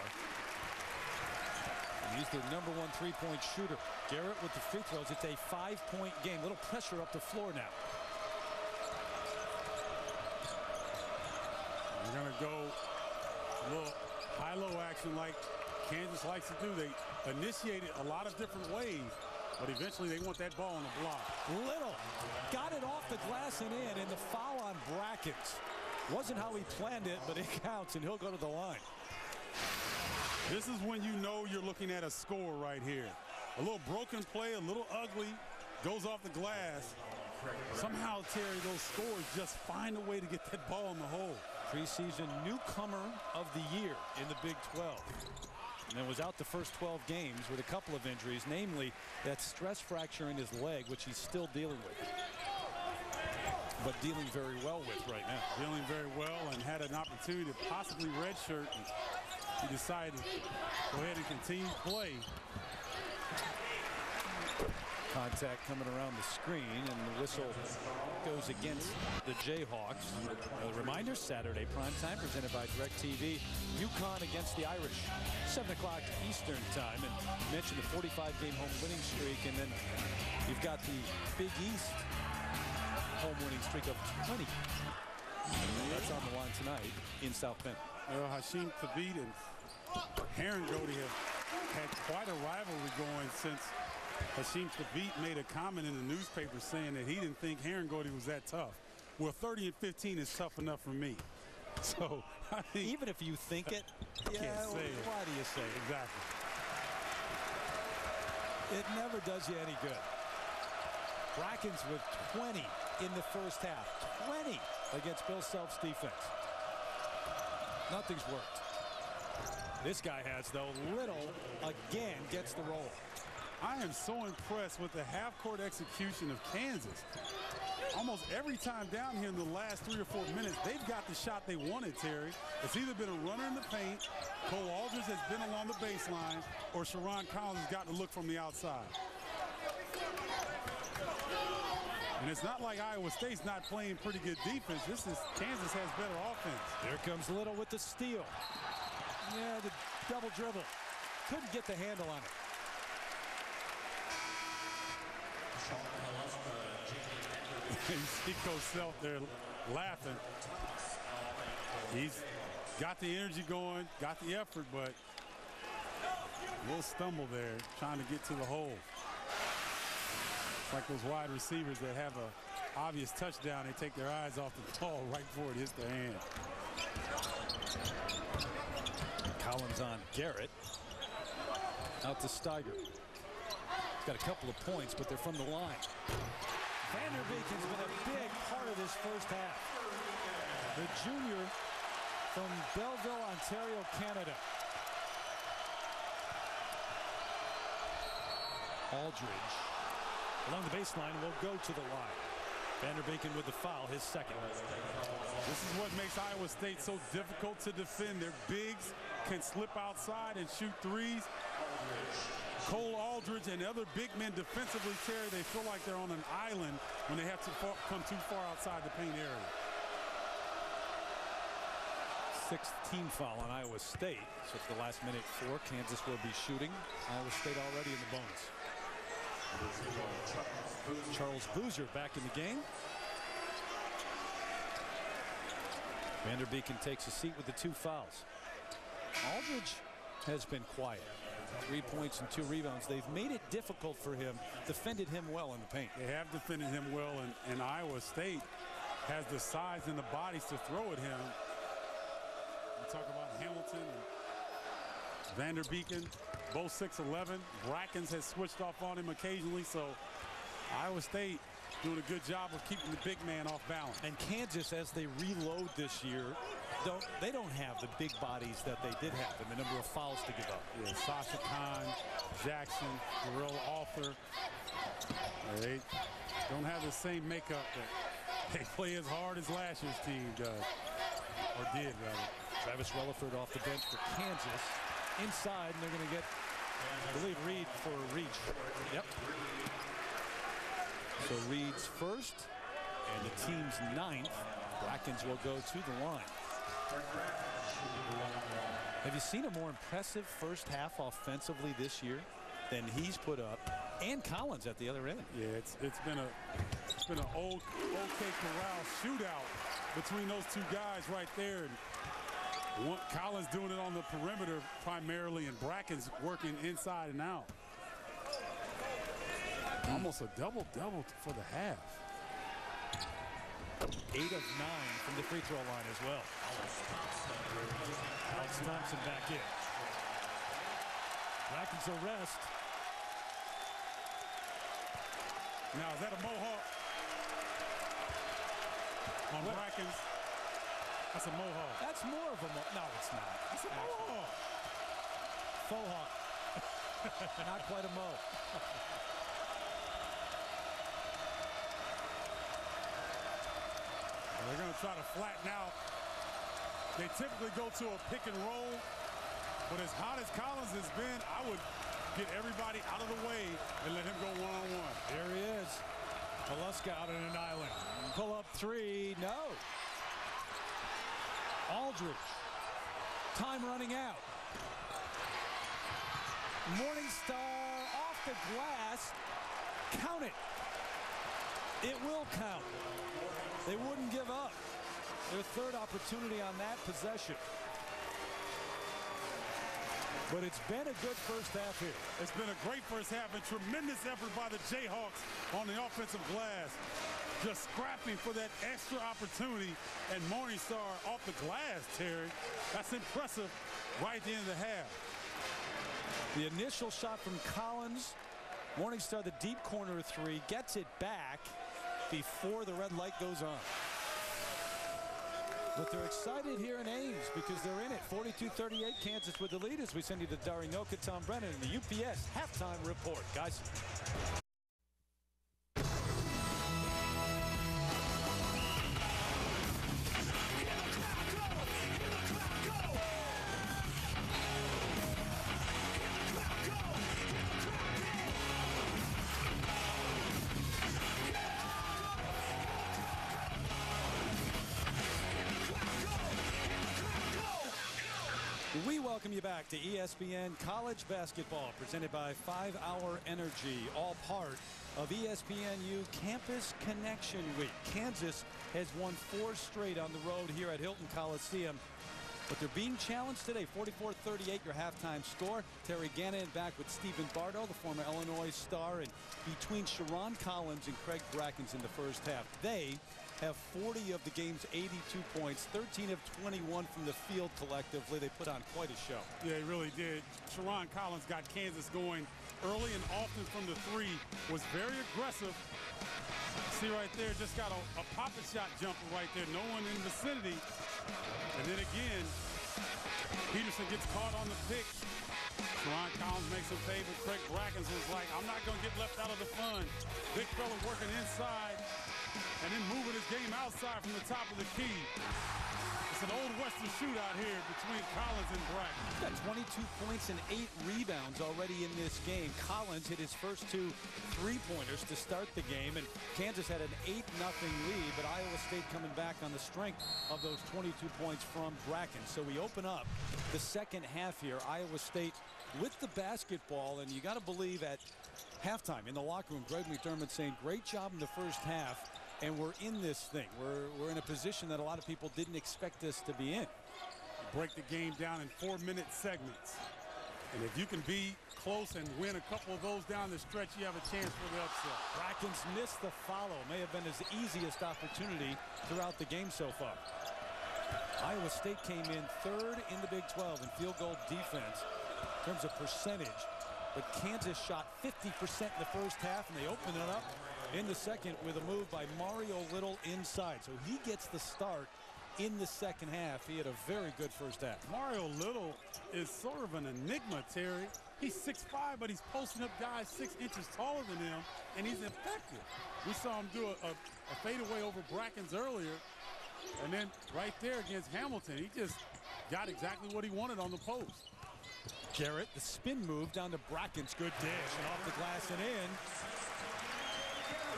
He's the #1 3-point shooter. Garrett with the free throws. It's a 5-point game. Little pressure up the floor now. We're going to go a little high-low action like Kansas likes to do. They initiate it a lot of different ways, but eventually they want that ball on the block. Little got it off the glass and in, and the foul on Brackins. Wasn't how he planned it, but it counts, and he'll go to the line. This is when you know you're looking at a score right here. A little broken play, a little ugly, goes off the glass. Somehow, Terry, those scorers just find a way to get that ball in the hole. Preseason newcomer of the year in the Big 12. And was out the first 12 games with a couple of injuries, namely that stress fracture in his leg, which he's still dealing with. But dealing very well with right now. Dealing very well, and had an opportunity to possibly redshirt. He decided to go ahead and continue play. Contact coming around the screen, and the whistle goes against the Jayhawks. A reminder, Saturday primetime presented by DirecTV. UConn against the Irish, 7 o'clock Eastern time. And you mentioned the 45-game home winning streak, and then you've got the Big East home winning streak of 20. That's on the line tonight in South Bend. Well, Hasheem Thabeet and Herringody have had quite a rivalry going since Hasheem Thabeet made a comment in the newspaper saying that he didn't think Herringody was that tough. Well, 30 and 15 is tough enough for me. So, I mean, even if you think it, yeah, can't say it. Why do you say it? Exactly. It never does you any good. Brackins with 20 in the first half. 20 against Bill Self's defense. Nothing's worked. This guy has, though. Little again gets the roll. I am so impressed with the half-court execution of Kansas. Almost every time down here in the last 3 or 4 minutes, they've got the shot they wanted, Terry. It's either been a runner in the paint, Cole Aldridge has been along the baseline, or Sherron Collins has gotten a look from the outside. And it's not like Iowa State's not playing pretty good defense. This is Kansas has better offense. Here comes Little with the steal. Yeah, the double dribble. Couldn't get the handle on it. You see Coach Self there laughing. He's got the energy going, got the effort, but a little stumble there trying to get to the hole. It's like those wide receivers that have an obvious touchdown. They take their eyes off the ball right before it hits their hand. Collins on Garrett. Out to Steiger. He's got a couple of points, but they're from the line. Vanderbeeken's been a big part of this first half. The junior from Belleville, Ontario, Canada. Aldridge along the baseline will go to the line. Vanderbeeken with the foul, his second. This is what makes Iowa State so difficult to defend. Their bigs can slip outside and shoot threes. Cole Aldridge and other big men defensively, Terry, they feel like they're on an island when they have to come too far outside the paint area. 6th team foul on Iowa State. So at the last minute 4, Kansas will be shooting. Iowa State already in the bonus. Charles Boozer back in the game. Vanderbeeken takes a seat with the 2 fouls. Aldridge has been quiet. 3 points and 2 rebounds. They've made it difficult for him, defended him well in the paint. They have defended him well, and Iowa State has the size and the bodies to throw at him. We talk about Hamilton and Vanderbeeken, both 6'11". Brackins has switched off on him occasionally, so Iowa State doing a good job of keeping the big man off balance. And Kansas, as they reload this year, they don't have the big bodies that they did have and the number of fouls to give up. Yeah, Sasha Khan, Jackson, Darrell Arthur. They don't have the same makeup. They play as hard as last year's team does, or did rather. Travis Relaford off the bench for Kansas. Inside, and they're going to get, I believe, Reed for a reach. Yep. So Reed's first, and the team's 9th. Brackins will go to the line. Have you seen a more impressive first half offensively this year than he's put up, and Collins at the other end? Yeah, it's been an old OK Corral shootout between those 2 guys right there. And Collins doing it on the perimeter primarily, and Brackins working inside and out. Almost a double-double for the half. 8 of 9 from the free throw line as well. Alex Thompson back in. Brackins arrest. Now, is that a mohawk on Brackins? That's a mohawk. That's more of a mohawk. No, it's not. It's a mohawk. Faux hawk. Not quite a mo. They're going to try to flatten out. They typically go to a pick and roll, but as hot as Collins has been, I would get everybody out of the way and let him go one-on-one. There he is. Alaska out on an island. Pull up 3. No. Aldridge. Time running out. Morningstar off the glass. Count it. It will count. They wouldn't give up. Their 3rd opportunity on that possession. But it's been a good first half here. It's been a great first half and tremendous effort by the Jayhawks on the offensive glass. Just scrapping for that extra opportunity, and Morningstar off the glass, Terry. That's impressive right at the end of the half. The initial shot from Collins. Morningstar, the deep corner 3, gets it back before the red light goes on. But they're excited here in Ames because they're in it. 42-38, Kansas with the lead as we send you the Dari Noka, Tom Brennan, and the UPS halftime report. Guys. We welcome you back to ESPN College Basketball, presented by 5 Hour Energy, all part of ESPNU Campus Connection Week. Kansas has won 4 straight on the road here at Hilton Coliseum, but they're being challenged today. 44-38, your halftime score. Terry Gannon back with Stephen Bardo, the former Illinois star, and between Sherron Collins and Craig Brackins in the first half. They have 40 of the game's 82 points, 13 of 21 from the field collectively. They put on quite a show. Yeah, he really did. Sherron Collins got Kansas going early and often from the 3, was very aggressive. See right there, just got a popping shot jumper right there. No one in the vicinity. And then again, Peterson gets caught on the pick. Sherron Collins makes him pay, but Craig Brackins was like, I'm not going to get left out of the fun. Big fella working inside and then moving his game outside from the top of the key. It's an old Western shootout here between Collins and Brackins. Got 22 points and 8 rebounds already in this game. Collins hit his first 2 3-pointers to start the game, and Kansas had an 8-0 lead, but Iowa State coming back on the strength of those 22 points from Brackins. So we open up the second half here. Iowa State with the basketball, and you got to believe at halftime in the locker room, Greg McDermott saying, great job in the first half, and we're in this thing. We're in a position that a lot of people didn't expect us to be in. Break the game down in 4-minute segments. And if you can be close and win a couple of those down the stretch, you have a chance for the upset. Brackins missed the follow. May have been his easiest opportunity throughout the game so far. Iowa State came in 3rd in the Big 12 in field goal defense in terms of percentage. But Kansas shot 50% in the first half, and they opened it up in the second with a move by Mario Little inside. So he gets the start in the second half. He had a very good first half. Mario Little is sort of an enigma, Terry. He's 6'5", but he's posting up guys 6 inches taller than him, and he's effective. We saw him do a fadeaway over Brackins earlier, and then right there against Hamilton, he just got exactly what he wanted on the post. Garrett, the spin move down to Brackins. Good dish, and off the glass and in.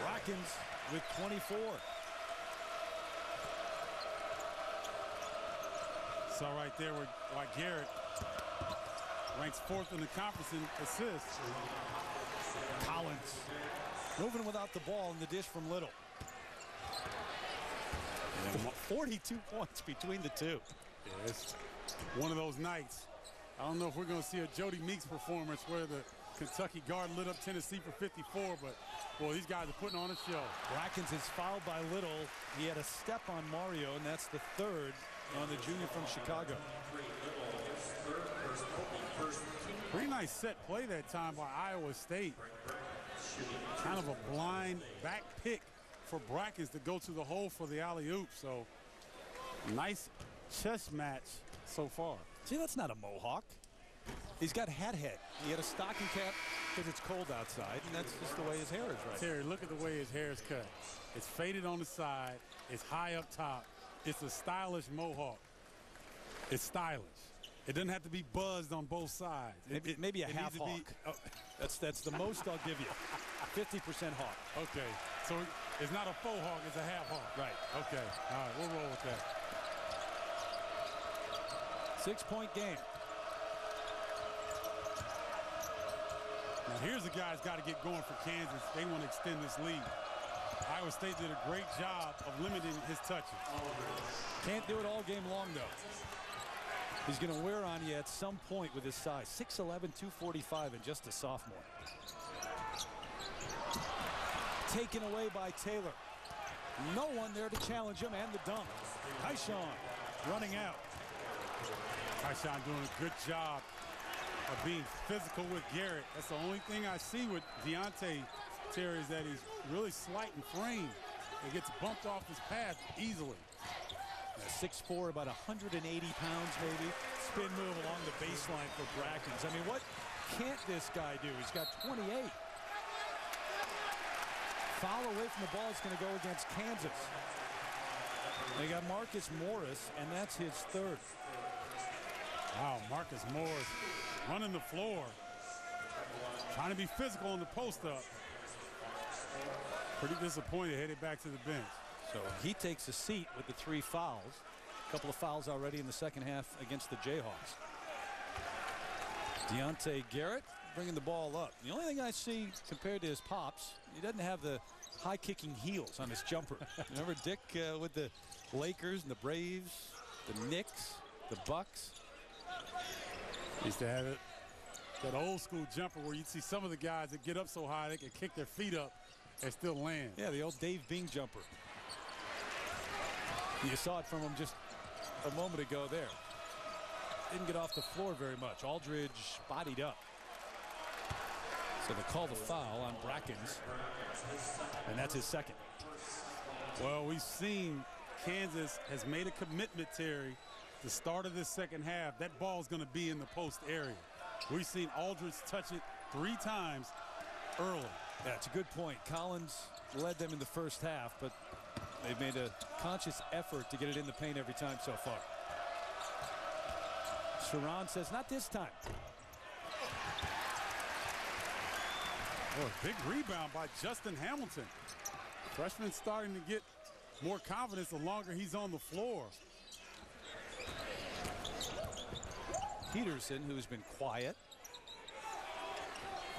Brackins with 24. So right there why Garrett ranks 4th in the conference in assists. Collins moving without the ball, and the dish from Little. 42 points between the two. Yeah, it's one of those nights. I don't know if we're going to see a Jody Meeks performance where the Kentucky guard lit up Tennessee for 54, but boy, these guys are putting on a show. Brackins is fouled by Little. He had a step on Mario, and that's the 3rd on the junior from Chicago. Pretty nice set play that time by Iowa State. Kind of a blind back pick for Brackins to go to the hole for the alley-oop. So nice chess match so far. See, that's not a mohawk. He's got hat head. He had a stocking cap because it's cold outside, and that's just the way his hair is right. Terry, look at the way his hair is cut. It's faded on the side. It's high up top. It's a stylish mohawk. It's stylish. It doesn't have to be buzzed on both sides. Maybe a half hawk. That's the most I'll give you. 50% hawk. Okay. So it's not a faux hawk, it's a half hawk. Right. Okay. All right, we'll roll with that. 6-point game. Now here's a guy that's got to get going for Kansas. They want to extend this lead. Iowa State did a great job of limiting his touches. Can't do it all game long, though. He's going to wear on you at some point with his size. 6'11", 245, and just a sophomore. Taken away by Taylor. No one there to challenge him, and the dunk. Tyshawn running out. Tyshawn doing a good job of being physical with Garrett. That's the only thing I see with Deontay, Terry, is that he's really slight in frame. He gets bumped off his path easily. 6'4", about 180 pounds maybe. Spin move along the baseline for Brackins. I mean, what can't this guy do? He's got 28. Foul away from the ball is going to go against Kansas. They got Marcus Morris, and that's his 3rd. Wow, Marcus Morris running the floor. Trying to be physical in the post-up. Pretty disappointed, headed back to the bench. So he takes a seat with the 3 fouls. A couple of fouls already in the second half against the Jayhawks. Deontay Garrett bringing the ball up. The only thing I see compared to his pops, he doesn't have the high-kicking heels on his jumper. Remember Dick with the Lakers and the Braves, the Knicks, the Bucks? Used to have it, that old school jumper where you'd see some of the guys that get up so high they can kick their feet up and still land. Yeah, the old Dave Bing jumper. You saw it from him just a moment ago there. Didn't get off the floor very much. Aldridge bodied up. So they call the foul on Brackins, and that's his 2nd. Well, we've seen Kansas has made a commitment, Terry, the start of this second half. That ball is going to be in the post area. We've seen Aldridge touch it 3 times early. That's a good point. Collins led them in the first half, but They've made a conscious effort to get it in the paint every time so far. Sherron says, not this time. Oh, a big rebound by Justin Hamilton. Freshman starting to get more confidence the longer he's on the floor. Peterson, who's been quiet.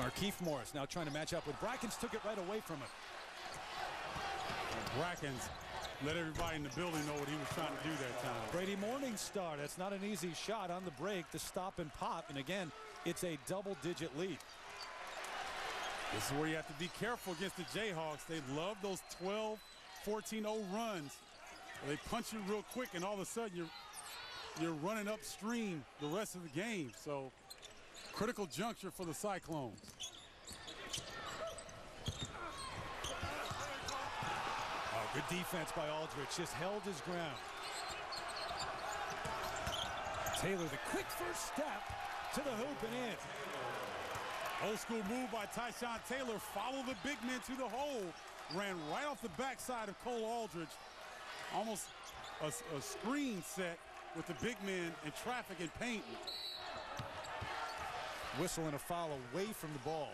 Markieff Morris now trying to match up with Brackins, took it right away from him. Brackins let everybody in the building know what he was trying to do that time. Brady Morningstar, that's not an easy shot on the break to stop and pop. And again, it's a double-digit lead. This is where you have to be careful against the Jayhawks. They love those 12, 14-0 runs. They punch you real quick, and all of a sudden you're running upstream the rest of the game. So critical juncture for the Cyclones. Oh, good defense by Aldridge. Just held his ground. Taylor, the quick first step to the hoop and in. Old school move by Tyshawn Taylor. Follow the big men to the hole. Ran right off the backside of Cole Aldridge. Almost a screen set with the big men in traffic and paint. Whistle and a foul away from the ball.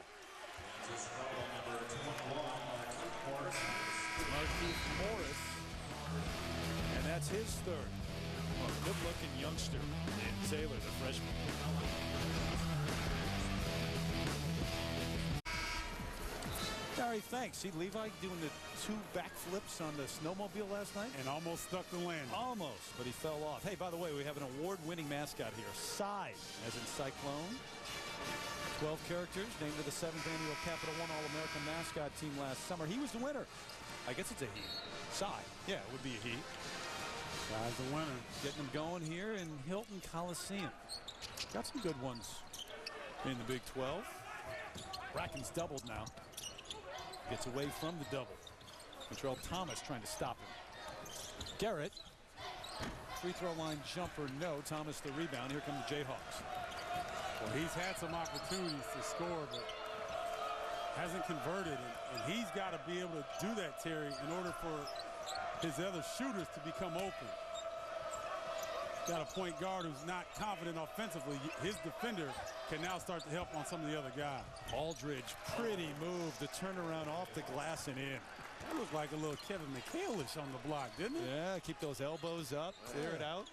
Markieff Morris. And that's his third. Oh, good-looking youngster in Taylor, the freshman. Gary, thanks. See Levi doing the 2 backflips on the snowmobile last night? And almost stuck the landing. Almost, but he fell off. Hey, by the way, we have an award-winning mascot here. Cy, as in Cyclone. 12 characters, named to the 7th annual Capital One All-American mascot team last summer. He was the winner. I guess it's a he. Cy. Yeah, it would be a he. Cy's the winner. Getting them going here in Hilton Coliseum. Got some good ones in the Big 12. Brackins doubled now. Gets away from the double. Control Thomas trying to stop him. Garrett. Free throw line jumper, no. Thomas the rebound. Here come the Jayhawks. Well, he's had some opportunities to score, but hasn't converted. And he's got to be able to do that, Terry, in order for his other shooters to become open. Got a point guard who's not confident offensively. His defender can now start to help on some of the other guys. Aldridge, pretty move to turn around off the glass and in. That looked like a little Kevin McHale-ish on the block, didn't it? Yeah, keep those elbows up, clear it out.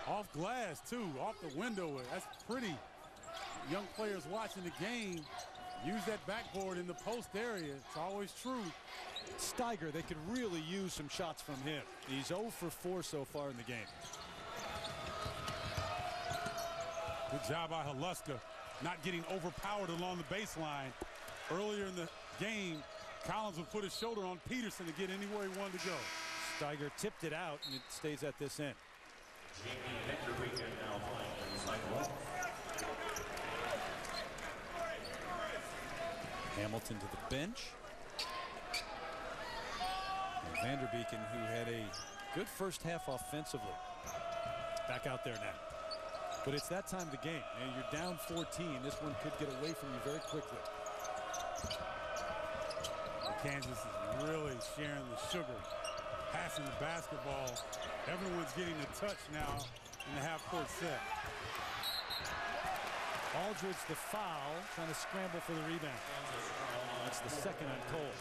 Off glass, too, off the window. That's pretty. Young players watching the game use that backboard in the post area. It's always true. Steiger, they could really use some shots from him. He's 0 for 4 so far in the game. Good job by Haluska, not getting overpowered along the baseline. Earlier in the game, Collins would put his shoulder on Peterson to get anywhere he wanted to go. Steiger tipped it out, and it stays at this end. Hamilton to the bench. And Vanderbeeken, who had a good first half offensively. Back out there now. But it's that time of the game. And you're down 14. This one could get away from you very quickly. Kansas is really sharing the sugar, passing the basketball. Everyone's getting a touch now in the half-court set. Aldridge the foul, trying to scramble for the rebound. That's the second on Cole.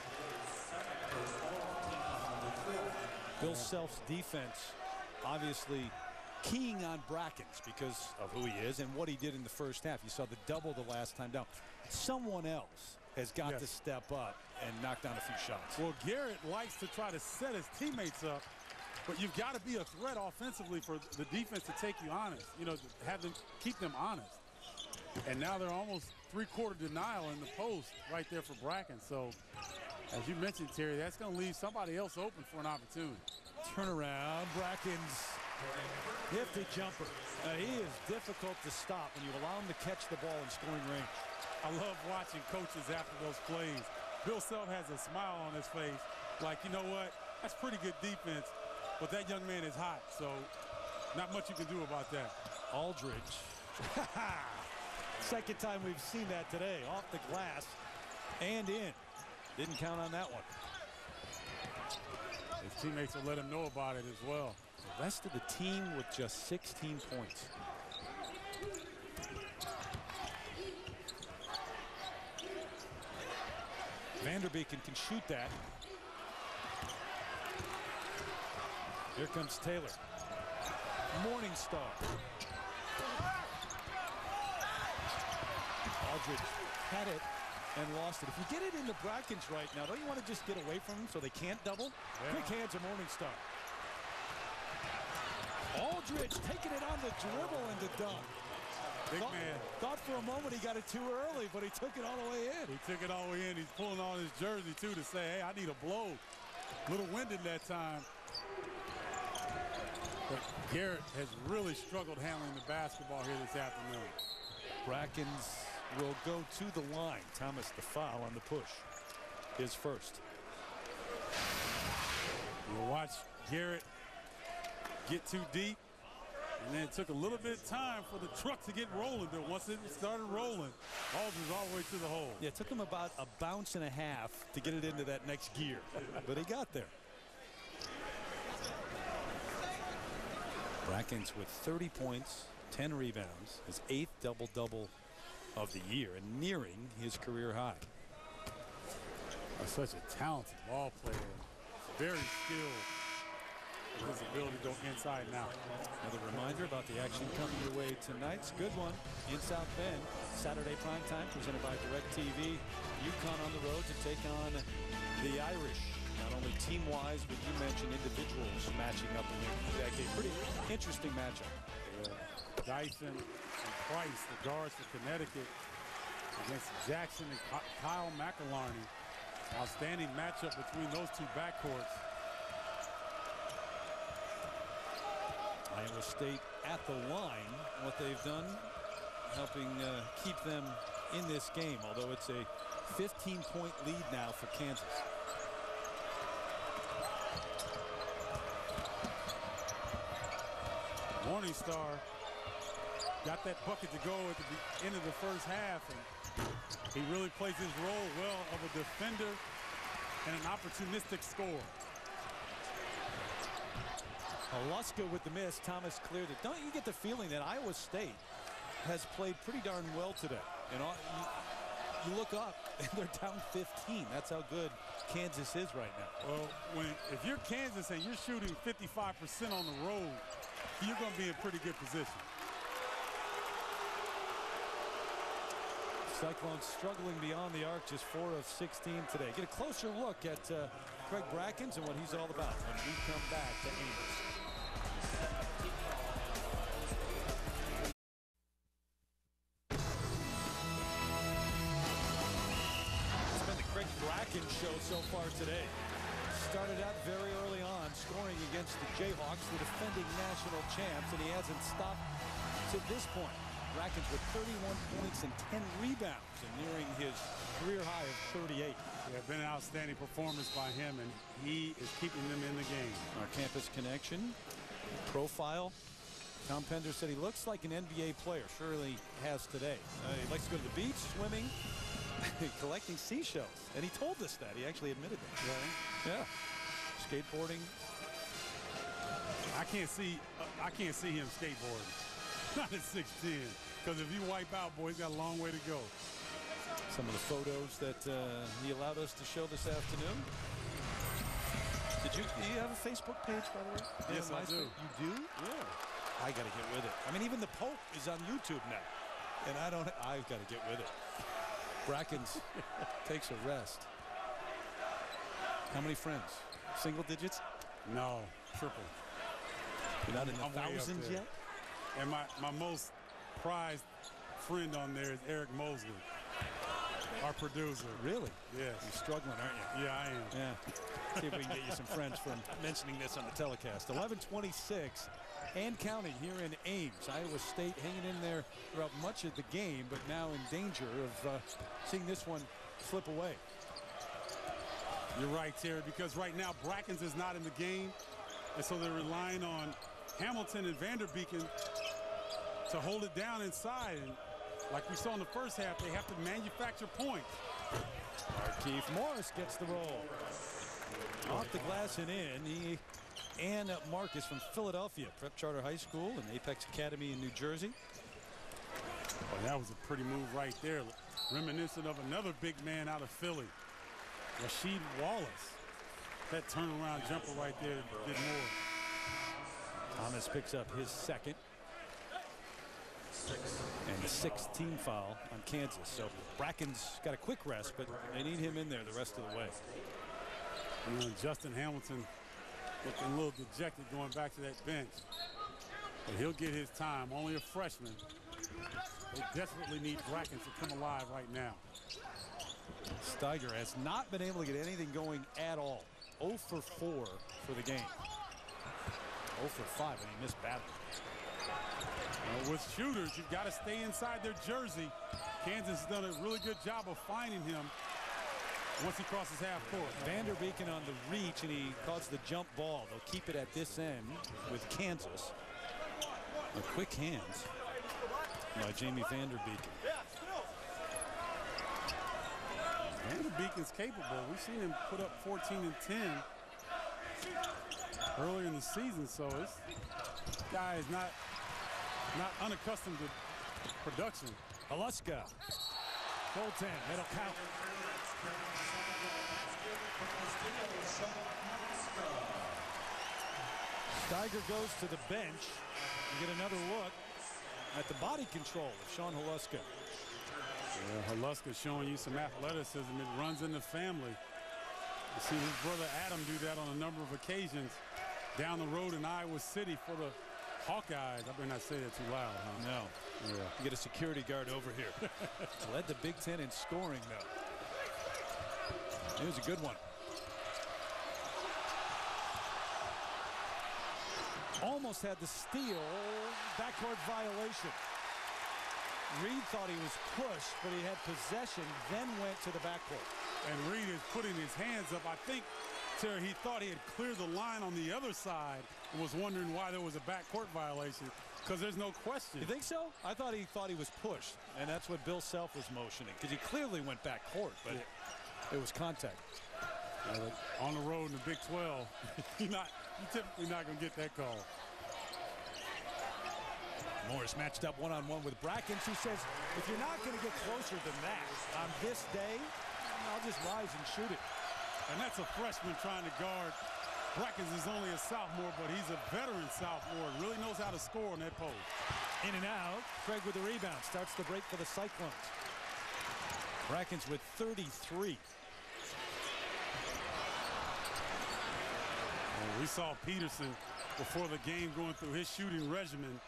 Bill Self's defense obviously keying on Brackins because of who he is and what he did in the first half. You saw the double the last time down. Someone else has got to step up and knock down a few shots. Well, Garrett likes to try to set his teammates up, but you've got to be a threat offensively for the defense to take you honest, you know, to have them keep them honest. And now they're almost three-quarter denial in the post right there for Brackins. So, as you mentioned, Terry, that's going to leave somebody else open for an opportunity. Turnaround, Brackins. Nifty jumper. He is difficult to stop when you allow him to catch the ball in scoring range. I love watching coaches after those plays. Bill Self has a smile on his face like, you know what, that's pretty good defense, but that young man is hot, so not much you can do about that. Aldridge. Second time we've seen that today. Off the glass and in. Didn't count on that one. His teammates will let him know about it as well. The rest of the team with just 16 points. Vanderbeeken can shoot that. Here comes Taylor. Morningstar. Aldridge had it and lost it. If you get it into Brackins right now, don't you want to just get away from them so they can't double? Yeah. Quick hands of Morningstar. Aldridge taking it on the dribble and the dunk. Big man. Thought for a moment he got it too early, but he took it all the way in. He took it all the way in. He's pulling on his jersey, too, to say, hey, I need a blow. A little winded that time. But Garrett has really struggled handling the basketball here this afternoon. Brackins will go to the line. Thomas, the foul on the push, is first. You'll watch Garrett get too deep. And then it took a little bit of time for the truck to get rolling, but once it started rolling, Aldridge all the way to the hole. Yeah, it took him about a bounce and a half to get it into that next gear, but he got there. Brackins with 30 points, 10 rebounds, his 8th double-double of the year, and nearing his career high. Such a talented ball player, very skilled. His ability to go inside now. Another reminder about the action coming your way tonight's good one in South Bend. Saturday primetime presented by DirecTV. UConn on the road to take on the Irish. Not only team-wise, but you mentioned individuals matching up in that game. Pretty interesting matchup. Dyson and Price, the guards for Connecticut, against Jackson and Kyle McAlarney. Outstanding matchup between those two backcourts. Iowa State at the line. What they've done, helping keep them in this game, although it's a 15-point lead now for Kansas. Morningstar got that bucket to go at the end of the first half, and he really plays his role well of a defender and an opportunistic scorer. Alaska with the miss. Thomas cleared it. Don't you get the feeling that Iowa State has played pretty darn well today? And you look up and they're down 15. That's how good Kansas is right now. Well, if you're Kansas and you're shooting 55% on the road, you're going to be in pretty good position. Cyclones struggling beyond the arc, just 4 of 16 today. Get a closer look at Craig Brackins and what he's all about when we come back to Ames. It's been the Craig Brackins show so far today. Started out very early on, scoring against the Jayhawks, the defending national champs, and he hasn't stopped to this point. Brackins with 31 points and 10 rebounds and nearing his career high of 38. Yeah, been an outstanding performance by him, and he is keeping them in the game. Our campus connection profile. Tom Pender said he looks like an NBA player. Surely has today. He likes to go to the beach, swimming, collecting seashells, and he told us that. He actually admitted that. Really? Yeah. Skateboarding. I can't see him skateboarding. Not at 6'10", because if you wipe out, boy, he's got a long way to go. Some of the photos that he allowed us to show this afternoon. Do you have a Facebook page, by the way? Yes, I do. You do? Yeah. I got to get with it. I mean, even the Pope is on YouTube now, and I've got to get with it. Brackins takes a rest. How many friends? Single digits? No, triple. You're not in the thousands yet? And my most prized friend on there is Eric Mosley, our producer. Really? Yes. You're struggling, aren't you? Yeah, I am. Yeah. See if we can get you some friends from mentioning this on the telecast. 11:26 and counting here in Ames. Iowa State hanging in there throughout much of the game, but now in danger of seeing this one slip away. You're right, Terry, because right now Brackins is not in the game, and so they're relying on Hamilton and Vanderbeeken to hold it down inside. And like we saw in the first half, they have to manufacture points. Keith Morris gets the roll. Off the glass and in. And Marcus from Philadelphia, Prep Charter High School and Apex Academy in New Jersey. Oh, that was a pretty move right there. Reminiscent of another big man out of Philly, Rasheed Wallace. That turnaround jumper right there did more. Thomas picks up his second. And the 6th team foul on Kansas. So Brackins got a quick rest, but they need him in there the rest of the way. You know, Justin Hamilton looking a little dejected going back to that bench. But he'll get his time. Only a freshman. They desperately need Brackins to come alive right now. Steiger has not been able to get anything going at all. 0 for 4 for the game. 0 for 5, and he missed badly. Well, with shooters, you've got to stay inside their jersey. Kansas has done a really good job of finding him once he crosses half court. Vanderbeeken on the reach, and he caused the jump ball. They'll keep it at this end with Kansas. The quick hands by Jamie Vanderbeeken. Vanderbeeken's capable. We've seen him put up 14 and 10 earlier in the season, so this guy is not unaccustomed to production. Haluska. Hilton, middle count. Steiger goes to the bench. You get another look at the body control of Sean Haluska. Yeah, Haluska showing you some athleticism. It runs in the family. You see his brother Adam do that on a number of occasions down the road in Iowa City for the Hawkeyes. I better not say that too loud, huh? No. Yeah. You get a security guard over here. Led the Big Ten in scoring, though. It was a good one. Almost had the steal. Backcourt violation. Reed thought he was pushed, but he had possession, then went to the backcourt. And Reed is putting his hands up. I think, Terry, he thought he had cleared the line on the other side and was wondering why there was a backcourt violation, because there's no question. You think so? I thought he was pushed, and that's what Bill Self was motioning, because he clearly went backcourt, but it was contact. On the road in the Big 12, you're typically not going to get that call. Morris matched up one-on-one with Brackins, who says, if you're not going to get closer than that on this day, I'll just rise and shoot it. And that's a freshman trying to guard. Brackins is only a sophomore, but he's a veteran sophomore. Really knows how to score on that post. In and out. Craig with the rebound. Starts the break for the Cyclones. Brackins with 33. We saw Peterson before the game going through his shooting regimen,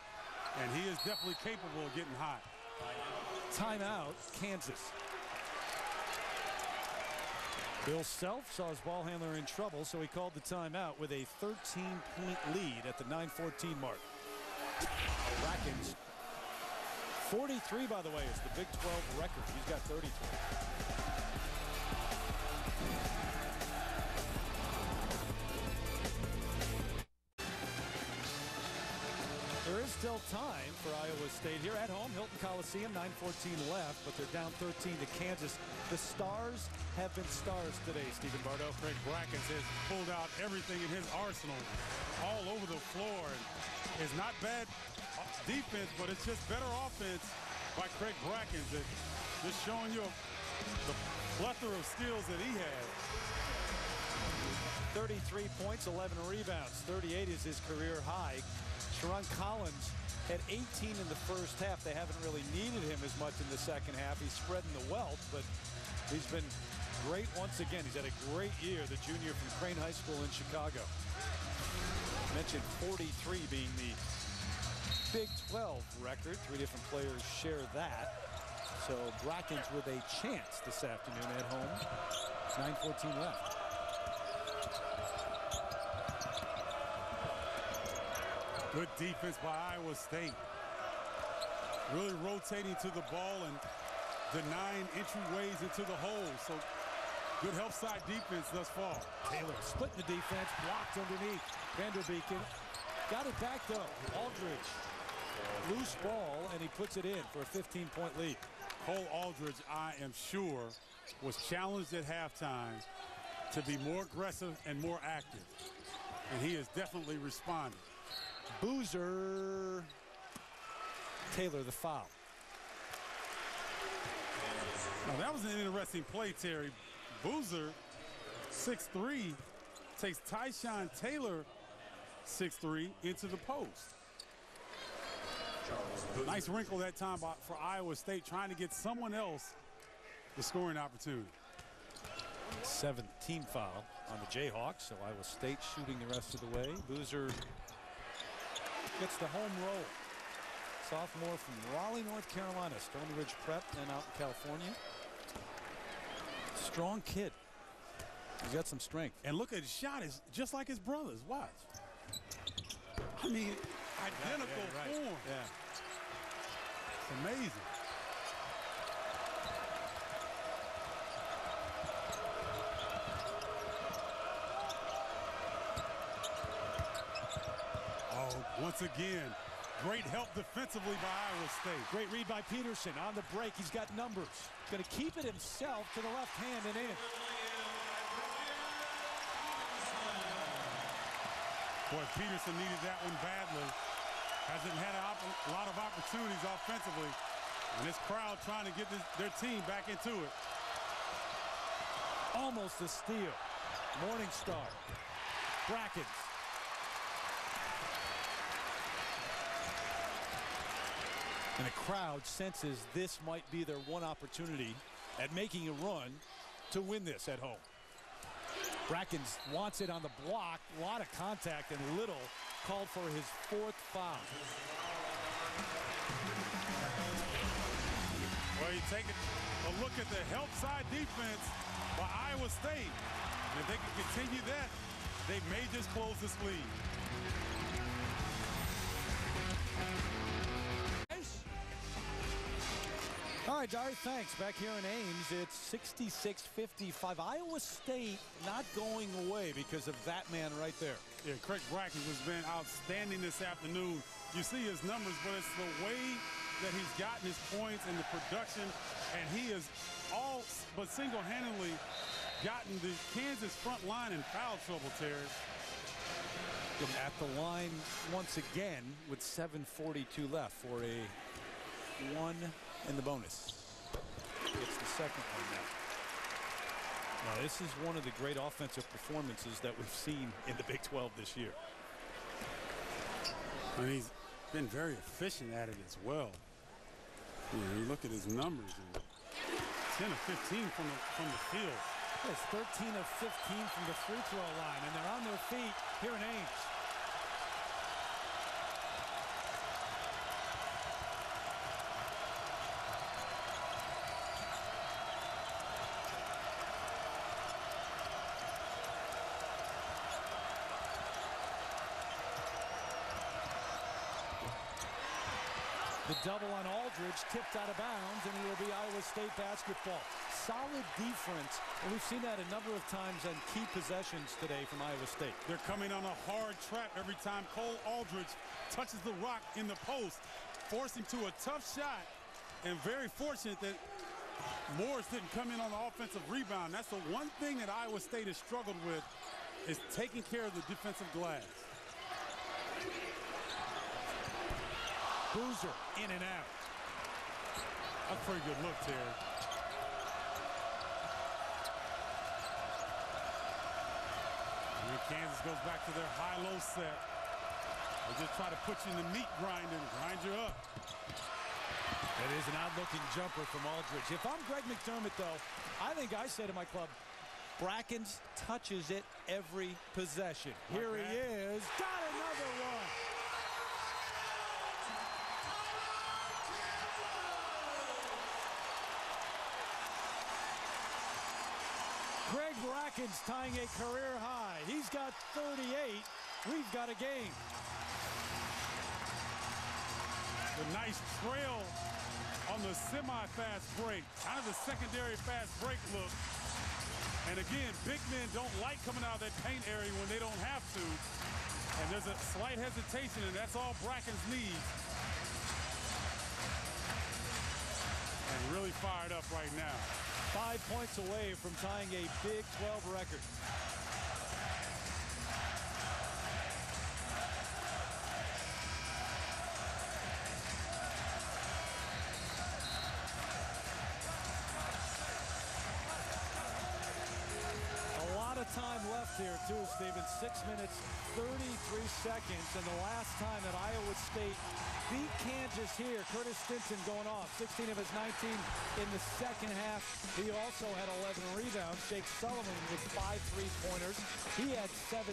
and he is definitely capable of getting hot. Timeout, Kansas. Bill Self saw his ball handler in trouble, so he called the timeout with a 13-point lead at the 9:14 mark. Brackins, 43, by the way, is the Big 12 record. He's got 33. There is still time for Iowa State here at home. Hilton Coliseum, 9:14 left, but they're down 13 to Kansas. The Stars have been stars today, Stephen Bardo. Craig Brackins has pulled out everything in his arsenal all over the floor. And it's not bad defense, but it's just better offense by Craig Brackins. Just showing you the plethora of skills that he has. 33 points, 11 rebounds. 38 is his career high. Sherron Collins had 18 in the first half. They haven't really needed him as much in the second half. He's spreading the wealth, but he's been great once again. He's had a great year, the junior from Crane High School in Chicago. Mentioned 43 being the Big 12 record. 3 different players share that. So Brackins with a chance this afternoon at home. 9:14 left. Good defense by Iowa State. Really rotating to the ball and denying entryways into the hole. So good help side defense thus far. Taylor splitting the defense, blocked underneath. Vanderbeeken got it back though. Aldridge, loose ball, and he puts it in for a 15-point lead. Cole Aldridge, I am sure, was challenged at halftime to be more aggressive and more active. And he has definitely responded. Boozer. Taylor the foul. Now that was an interesting play, Terry. Boozer, 6'3", takes Tyshawn Taylor, 6'3", into the post. Nice wrinkle that time for Iowa State, trying to get someone else the scoring opportunity. 7th team foul on the Jayhawks, so Iowa State shooting the rest of the way. Boozer gets the home roll. Sophomore from Raleigh, North Carolina, Stony Ridge Prep and out in California. Strong kid. He's got some strength. And look at his shot, is just like his brother's. Watch. I mean, identical form. Yeah. It's amazing. Oh, once again, great help defensively by Iowa State. Great read by Peterson on the break. He's got numbers. Going to keep it himself to the left hand and in. Boy, Peterson needed that one badly. Hasn't had a lot of opportunities offensively. And this crowd trying to get their team back into it. Almost a steal. Morningstar. Brackins. And the crowd senses this might be their one opportunity at making a run to win this at home. Brackins wants it on the block. A lot of contact, and Little called for his 4th foul. Well, you take a look at the help side defense by Iowa State. And if they can continue that, they may just close this lead. All right, Dari, thanks. Back here in Ames, it's 66-55. Iowa State not going away because of that man right there. Yeah, Craig Brackins has been outstanding this afternoon. You see his numbers, but it's the way that he's gotten his points and the production, and he has all but single-handedly gotten the Kansas front line in foul trouble, Terry. At the line once again with 7:42 left for a 1 in the bonus. It's the second one now. Now, this is one of the great offensive performances that we've seen in the Big 12 this year. And he's been very efficient at it as well. You look at his numbers, and 10 of 15 from the field. It's 13 of 15 from the free throw line, and they're on their feet here in Ames. The double on Aldridge, tipped out of bounds, and it will be Iowa State basketball. Solid defense, and we've seen that a number of times on key possessions today from Iowa State. They're coming on a hard trap every time Cole Aldridge touches the rock in the post, forcing to a tough shot, and very fortunate that Morris didn't come in on the offensive rebound. That's the one thing that Iowa State has struggled with, is taking care of the defensive glass. Boozer in and out. That's a pretty good look, Terry. And then Kansas goes back to their high-low set. They just try to put you in the meat grinder and grind you up. That is an odd-looking jumper from Aldridge. If I'm Greg McDermott, though, I think I say to my club, Brackins touches it every possession. Here he is. Got another one. Greg Brackins tying a career high. He's got 38. We've got a game. A nice trail on the semi-fast break. Kind of the secondary fast break look. And again, big men don't like coming out of that paint area when they don't have to. And there's a slight hesitation, and that's all Brackins needs. And really fired up right now. 5 points away from tying a Big 12 record. Time left here too, Stephen. 6 minutes 33 seconds, and the last time that Iowa State beat Kansas here, Curtis Stinson going off 16 of his 19 in the second half. He also had 11 rebounds. Jake Sullivan with 5 3-pointers. He had 17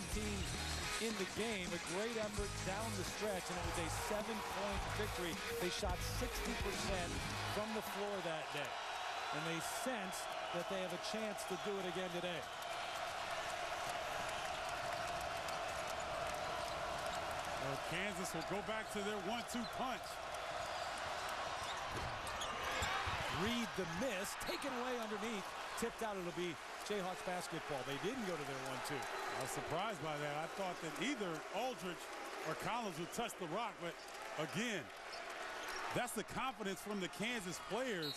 in the game. A great effort down the stretch, and it was a 7-point victory. They shot 60% from the floor that day, and they sensed that they have a chance to do it again today. Well, Kansas will go back to their 1-2 punch. Reed the miss, taken away underneath, tipped out. It'll be Jayhawks basketball. They didn't go to their 1-2. I was surprised by that. I thought that either Aldridge or Collins would touch the rock, but again, that's the confidence from the Kansas players,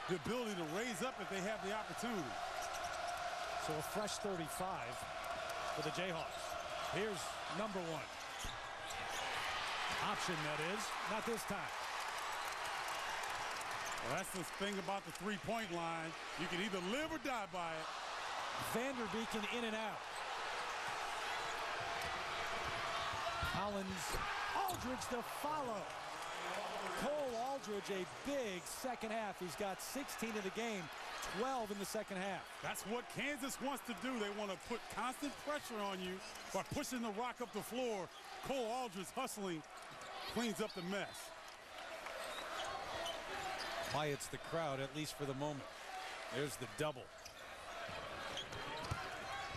the ability to raise up if they have the opportunity. So a fresh 35 for the Jayhawks. Here's number 1. Option, that is. Not this time. Well, that's the thing about the three-point line. You can either live or die by it. Vanderbeeken in and out. Collins, Aldridge to follow. Cole Aldridge, a big second half. He's got 16 in the game, 12 in the second half. That's what Kansas wants to do. They want to put constant pressure on you by pushing the rock up the floor. Cole Aldridge hustling, cleans up the mess. Quiets the crowd, at least for the moment. There's the double.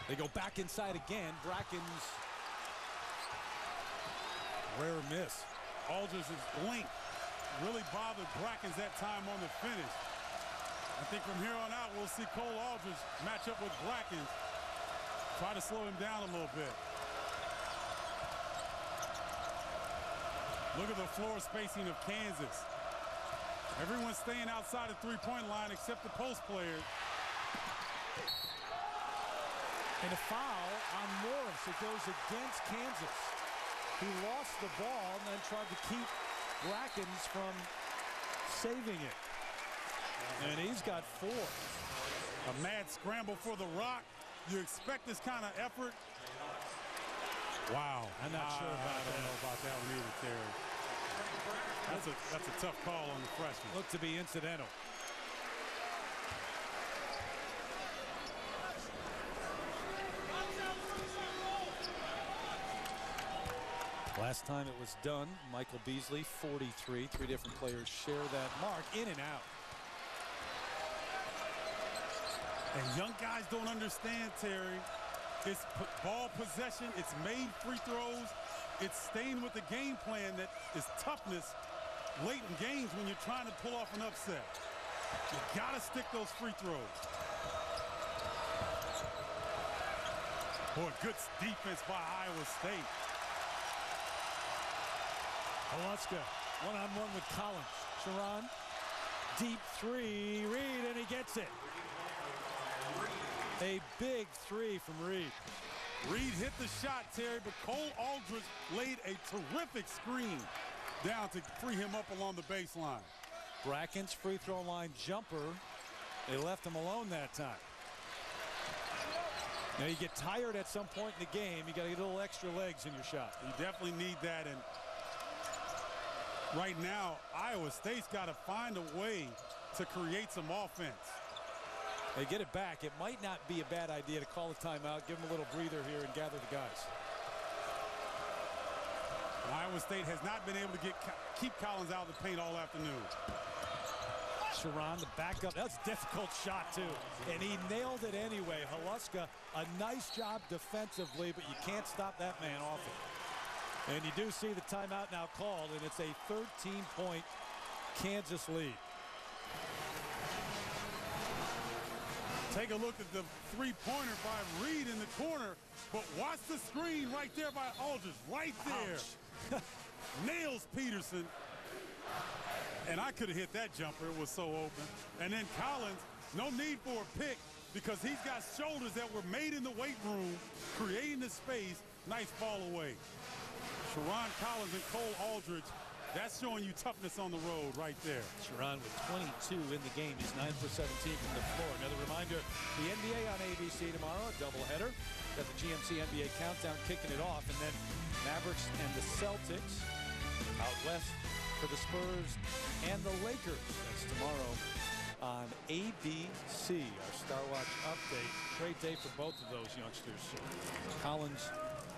They go back inside again. Brackins. Rare miss. Aldridge's length really bothered Brackins that time on the finish. I think from here on out, we'll see Cole Aldridge match up with Brackins. Try to slow him down a little bit. Look at the floor spacing of Kansas. Everyone's staying outside the three-point line except the post players. And a foul on Morris. It goes against Kansas. He lost the ball and then tried to keep Brackins from saving it. And he's got 4. A mad scramble for the rock. You expect this kind of effort. Wow. I'm not sure about I don't know about that one either, Terry. That's a tough call on the freshman. Looked to be incidental. Last time it was done, Michael Beasley, 43. 3 different players share that mark. In and out. And young guys don't understand, Terry. It's ball possession. It's made free throws. It's staying with the game plan that is toughness late in games when you're trying to pull off an upset. You got to stick those free throws. Boy, good defense by Iowa State. Alaska, one-on-one with Collins. Sherron, deep 3, Reed, and he gets it. A big 3 from Reed. Reed hit the shot, Terry, but Cole Aldridge laid a terrific screen down to free him up along the baseline. Brackins free throw line jumper. They left him alone that time. Now you get tired at some point in the game. You got to get a little extra legs in your shot. You definitely need that. And right now, Iowa State's got to find a way to create some offense. They get it back. It might not be a bad idea to call a timeout, give them a little breather here, and gather the guys. Iowa State has not been able to keep Collins out of the paint all afternoon. Sherron, the backup. That's a difficult shot, too. And he nailed it anyway. Haluska, a nice job defensively, but you can't stop that man off it. And you do see the timeout now called, and it's a 13-point Kansas lead. Take a look at the three-pointer by Reed in the corner, but watch the screen right there by Aldridge, right there. Nails Peterson. And I could have hit that jumper. It was so open. And then Collins No need for a pick because he's got shoulders that were made in the weight room, creating the space. Nice ball away. Sherron Collins and Cole Aldridge, that's showing you toughness on the road right there. Sherron with 22 in the game. He's 9 for 17 from the floor. Another reminder, the NBA on ABC tomorrow, a doubleheader. Got the GMC NBA Countdown kicking it off, and then Mavericks and the Celtics out west for the Spurs and the Lakers. That's tomorrow on ABC, our Star Watch update. Great day for both of those youngsters. Collins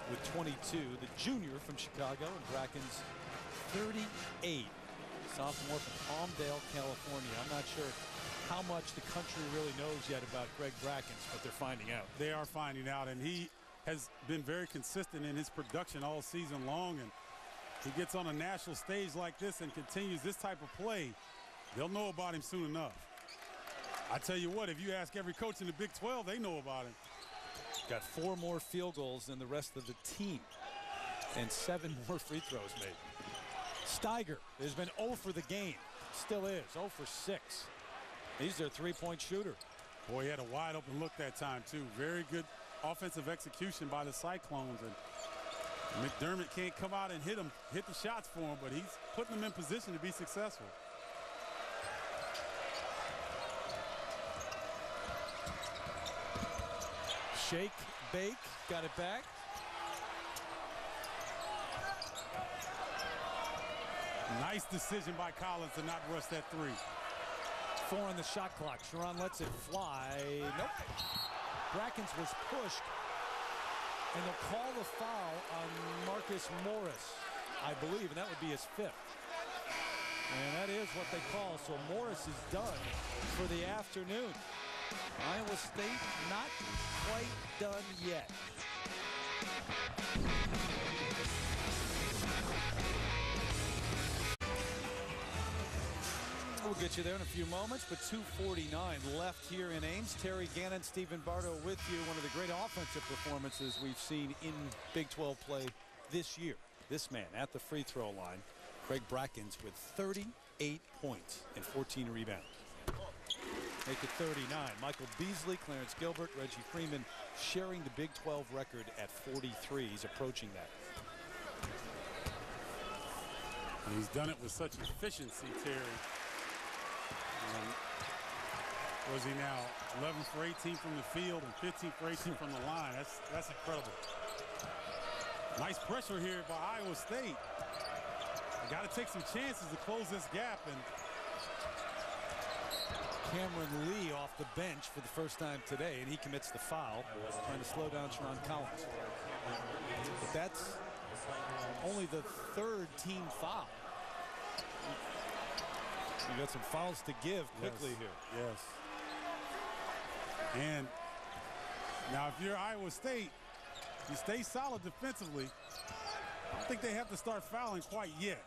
with 22, the junior from Chicago, and Brackins 38, sophomore from Palmdale, California. I'm not sure how much the country really knows yet about Greg Brackins, but they're finding out. They are finding out, and he has been very consistent in his production all season long, and he gets on a national stage like this and continues this type of play, they'll know about him soon enough. I tell you what, if you ask every coach in the Big 12, they know about him. Got 4 more field goals than the rest of the team and 7 more free throws made. Steiger has been 0 for the game. Still is 0 for 6. He's their three-point shooter. Boy, he had a wide open look that time too. Very good offensive execution by the Cyclones, and McDermott can't come out and hit the shots for him, but he's putting them in position to be successful. Shake, bake, got it back. Nice decision by Collins to not rush that 3. 4 on the shot clock. Sherron lets it fly. Nope. Brackins was pushed, and they'll call the foul on Marcus Morris, I believe, and that would be his 5th. And that is what they call. So Morris is done for the afternoon. Iowa State not quite done yet. We'll get you there in a few moments, but 2:49 left here in Ames. Terry Gannon, Stephen Bardo with you. One of the great offensive performances we've seen in Big 12 play this year. This man at the free throw line, Greg Brackins, with 38 points and 14 rebounds. Make it 39. Michael Beasley, Clarence Gilbert, Reggie Freeman sharing the Big 12 record at 43. He's approaching that. And he's done it with such efficiency, Terry. Was he now 11 for 18 from the field and 15 for 18 from the line? That's incredible. Nice pressure here by Iowa State. They got to take some chances to close this gap. And Cameron Lee off the bench for the first time today, and he commits the foul, trying to slow down Sherron Collins. But that's only the 3rd team foul. You got some fouls to give quickly here. Yes. And now if you're Iowa State, you stay solid defensively. I don't think they have to start fouling quite yet.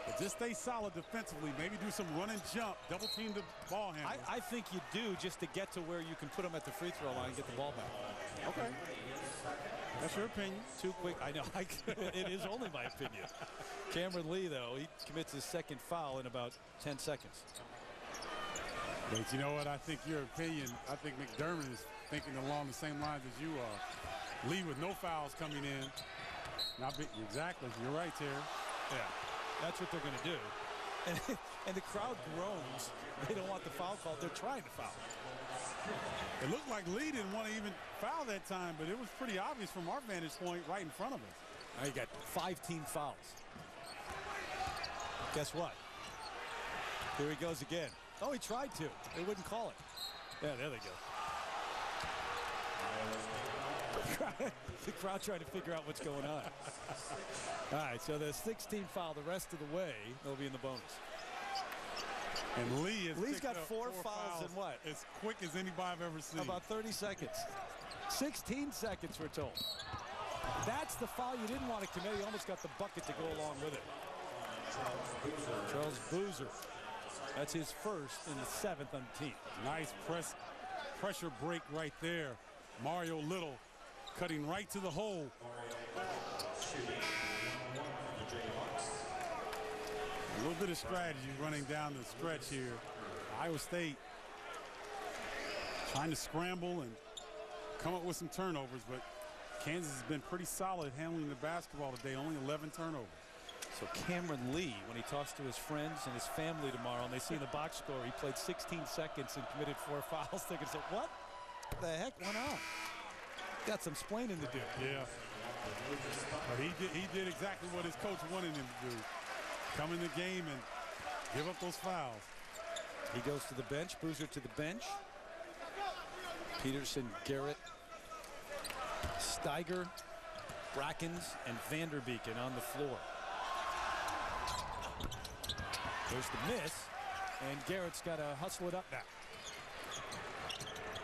But just stay solid defensively. Maybe do some run and jump, double team the ball handler. I think you do, just to get to where you can put them at the free throw line and get the ball back. Okay. That's your opinion. Too quick. I know. It is only my opinion. Cameron Lee, though, he commits his 2nd foul in about 10 seconds. But you know what? I think your opinion, I think McDermott is thinking along the same lines as you are. Lee with no fouls coming in. Exactly. You're right, Terry. Yeah. That's what they're going to do. And the crowd groans. They don't want the foul called. They're trying to foul. It looked like Lee didn't want to even foul that time, but it was pretty obvious from our vantage point right in front of us. Now you got 5 team fouls. Guess what? Here he goes again. Oh, he tried to. They wouldn't call it. Yeah, there they go. The crowd trying to figure out what's going on. All right, so the 16 foul the rest of the way. They'll be in the bonus. And Lee's got 4 fouls in what? As quick as anybody I've ever seen. About 30 seconds. 16 seconds, we're told. That's the foul you didn't want to commit. He almost got the bucket to go along with it. Charles Boozer. That's his 1st and the 7th on the team. Nice pressure break right there. Mario Little cutting right to the hole. A little bit of strategy running down the stretch here. Iowa State trying to scramble and come up with some turnovers, but Kansas has been pretty solid handling the basketball today, only 11 turnovers. So Cameron Lee, when he talks to his friends and his family tomorrow and they see in the box score he played 16 seconds and committed 4 fouls, they're going to say, what the heck went on? Got some splaining to do. Yeah. But he did exactly what his coach wanted him to do. Come in the game and give up those fouls. He goes to the bench. Boozer to the bench. Peterson, Garrett, Steiger, Brackins, and Vanderbeeken on the floor. There's the miss, and Garrett's got to hustle it up now.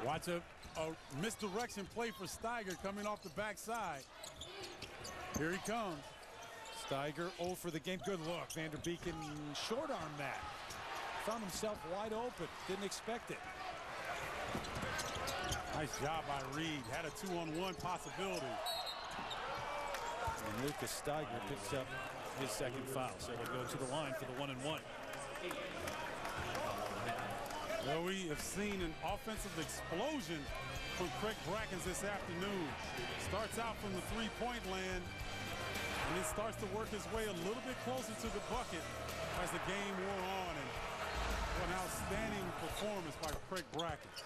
Watch a misdirection play for Steiger coming off the backside. Here he comes. Steiger 0 for the game. Good look. Vanderbeeken short arm that. Found himself wide open. Didn't expect it. Nice job by Reed. Had a 2-on-1 possibility. And Lucas Steiger picks up his second foul. So they'll go to the line for the 1-and-1. Well, we have seen an offensive explosion from Craig Brackins this afternoon. Starts out from the three-point land, and then starts to work his way a little bit closer to the bucket as the game wore on. And what an outstanding performance by Craig Brackins.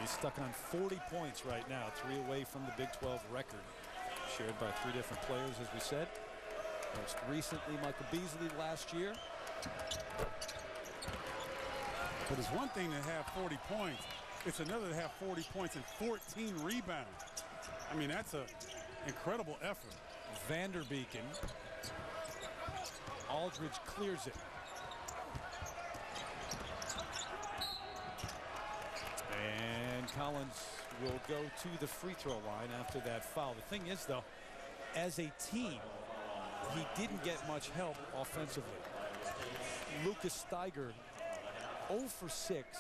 He's stuck on 40 points right now, 3 away from the Big 12 record, shared by 3 different players, as we said. Most recently, Michael Beasley last year. But it's one thing to have 40 points. It's another to have 40 points and 14 rebounds. I mean, that's an incredible effort. Vanderbeeken. Aldridge clears it. And Collins will go to the free throw line after that foul. The thing is, though, as a team, he didn't get much help offensively. Lucas Steiger 0 for 6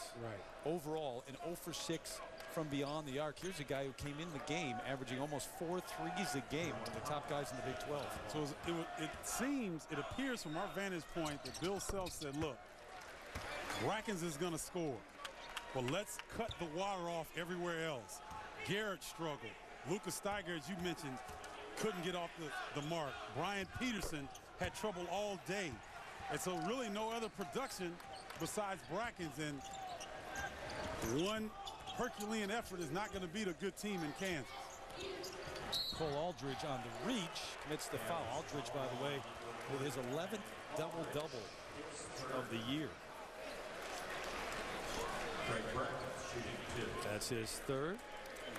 overall and 0 for 6 from beyond the arc. Here's a guy who came in the game averaging almost 4 threes a game, one of the top guys in the Big 12. So it appears from our vantage point that Bill Self said, look, Brackins is going to score, but let's cut the water off everywhere else. Garrett struggled. Lucas Steiger, as you mentioned, couldn't get off the mark. Brian Peterson had trouble all day. And so really no other production besides Brackins, and one Herculean effort is not going to beat a good team in Kansas. Cole Aldridge on the reach, commits the foul. Aldridge, by the way, with his 11th double-double of the year. That's his third.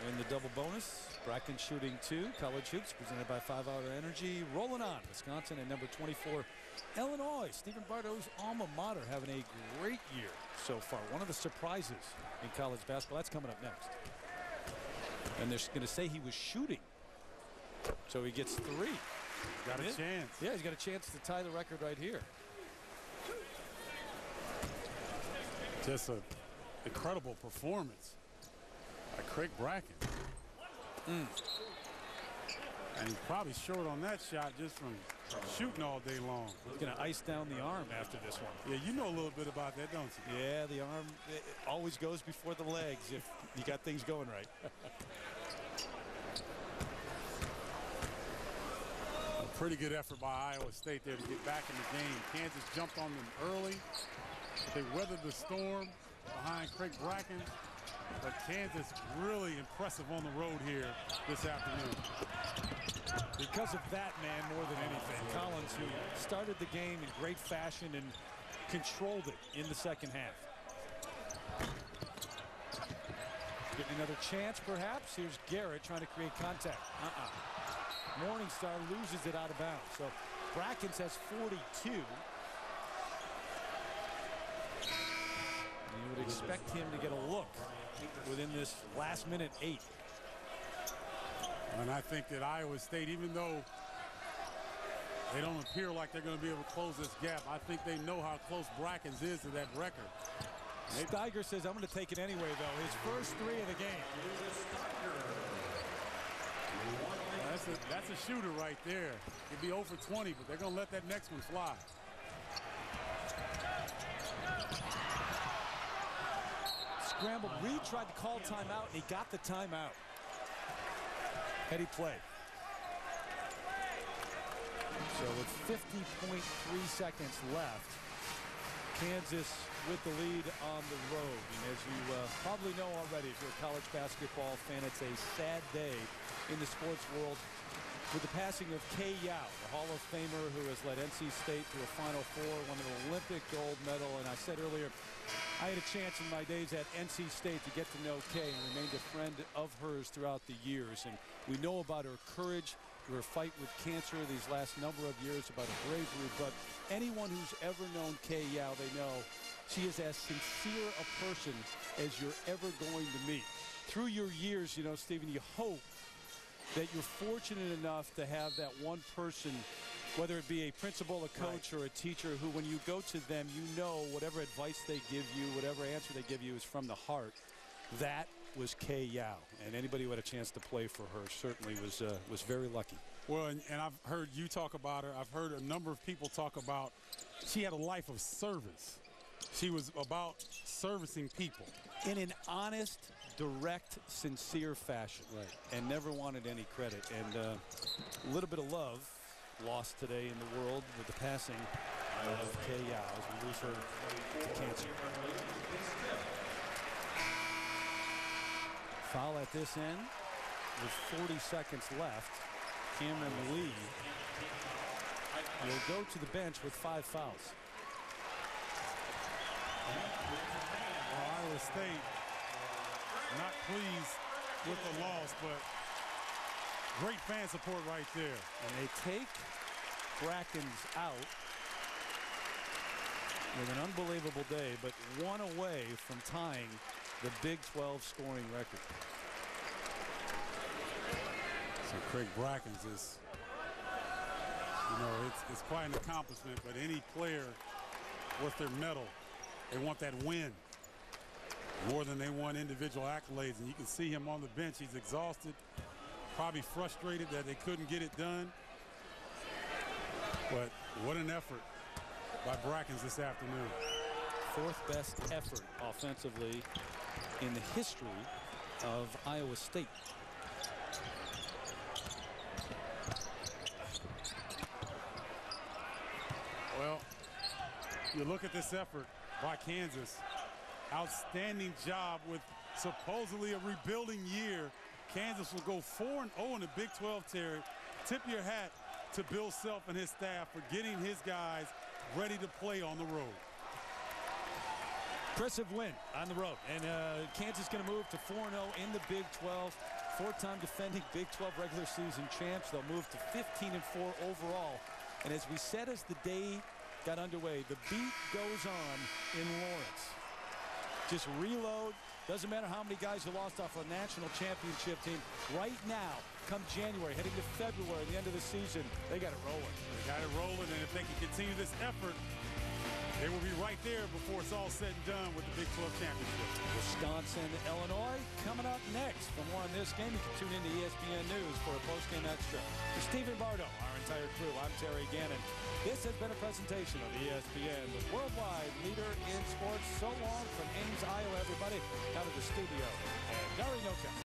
Win the double bonus. Brackins shooting 2. College hoops presented by 5 Hour Energy. Rolling on. Wisconsin at number 24. Illinois, Stephen Bardo's alma mater, having a great year so far. One of the surprises in college basketball. That's coming up next. And they're going to say he was shooting. So he gets 3. Got a chance. Yeah, he's got a chance to tie the record right here. Just an incredible performance by Craig Brackins. And he's probably short on that shot just from shooting all day long. He's going to ice down the arm after this one. Yeah, you know a little bit about that, don't you? Yeah, the arm always goes before the legs if you got things going right. A pretty good effort by Iowa State there to get back in the game. Kansas jumped on them early. They weathered the storm behind Craig Brackins. But Kansas really impressive on the road here this afternoon. Because of that man more than anything. Collins, who started the game in great fashion and controlled it in the second half. Getting another chance, perhaps. Here's Garrett trying to create contact. Morningstar loses it out of bounds. So Brackins has 42. You would expect him to get a look within this last minute 8. And I think that Iowa State, even though they don't appear like they're going to be able to close this gap, I think they know how close Brackins is to that record. Steiger says, I'm going to take it anyway, though. His first 3 of the game. That's a shooter right there. He'd be 0 for 20, but they're going to let that next one fly. scrambled. Reed tried to call timeout, and he got the timeout. Heady play. So with 50.3 seconds left, Kansas with the lead on the road. And as you probably know already, if you're a college basketball fan, it's a sad day in the sports world with the passing of Kay Yao, the Hall of Famer who has led NC State to a Final Four, won an Olympic gold medal. And I said earlier, I had a chance in my days at NC State to get to know Kay and remained a friend of hers throughout the years. And we know about her courage, her fight with cancer these last number of years, about her bravery. But anyone who's ever known Kay Yao, they know she is as sincere a person as you're ever going to meet. Through your years, you know, Stephen, you hope that you're fortunate enough to have that one person, whether it be a principal, a coach, or a teacher, who when you go to them, you know whatever advice they give you, whatever answer they give you is from the heart. That was Kay Yao, and anybody who had a chance to play for her certainly was very lucky. Well, and I've heard you talk about her. I've heard a number of people talk about she had a life of service. She was about servicing people. In an honest, direct, sincere fashion. Right. And never wanted any credit. And a little bit of love lost today in the world with the passing of Kay Yao as we lose her to cancer. Foul at this end with 40 seconds left. Cameron Lee will go to the bench with 5 fouls. Well, Iowa State not pleased with the loss, but great fan support right there. And they take Brackins out with an unbelievable day, but one away from tying the Big 12 scoring record. So Craig Brackins is, you know, it's quite an accomplishment, but any player worth their medal, they want that win more than they want individual accolades. And you can see him on the bench. He's exhausted, probably frustrated that they couldn't get it done. But what an effort by Brackins this afternoon. 4th best effort offensively in the history of Iowa State. Well, you look at this effort by Kansas. Outstanding job with supposedly a rebuilding year. Kansas will go 4-0 in the Big 12, Terry. Tip your hat to Bill Self and his staff for getting his guys ready to play on the road. Impressive win on the road. And Kansas going to move to 4-0 in the Big 12. 4-time defending Big 12 regular season champs. They'll move to 15-4 overall. And as we said as the day got underway, the beat goes on in Lawrence. Just reload. Doesn't matter how many guys you lost off a national championship team. Right now, come January, heading to February, the end of the season, they got it rolling. They got it rolling, and if they can continue this effort, they will be right there before it's all said and done with the Big 12 championship. Wisconsin, Illinois, coming up next. For more on this game, you can tune into ESPN News for a post-game extra. For Stephen Bardo, our entire crew, I'm Terry Gannon. This has been a presentation of ESPN, the worldwide leader in sports. So long from Ames, Iowa, everybody. Out of the studio, and Gary Noka.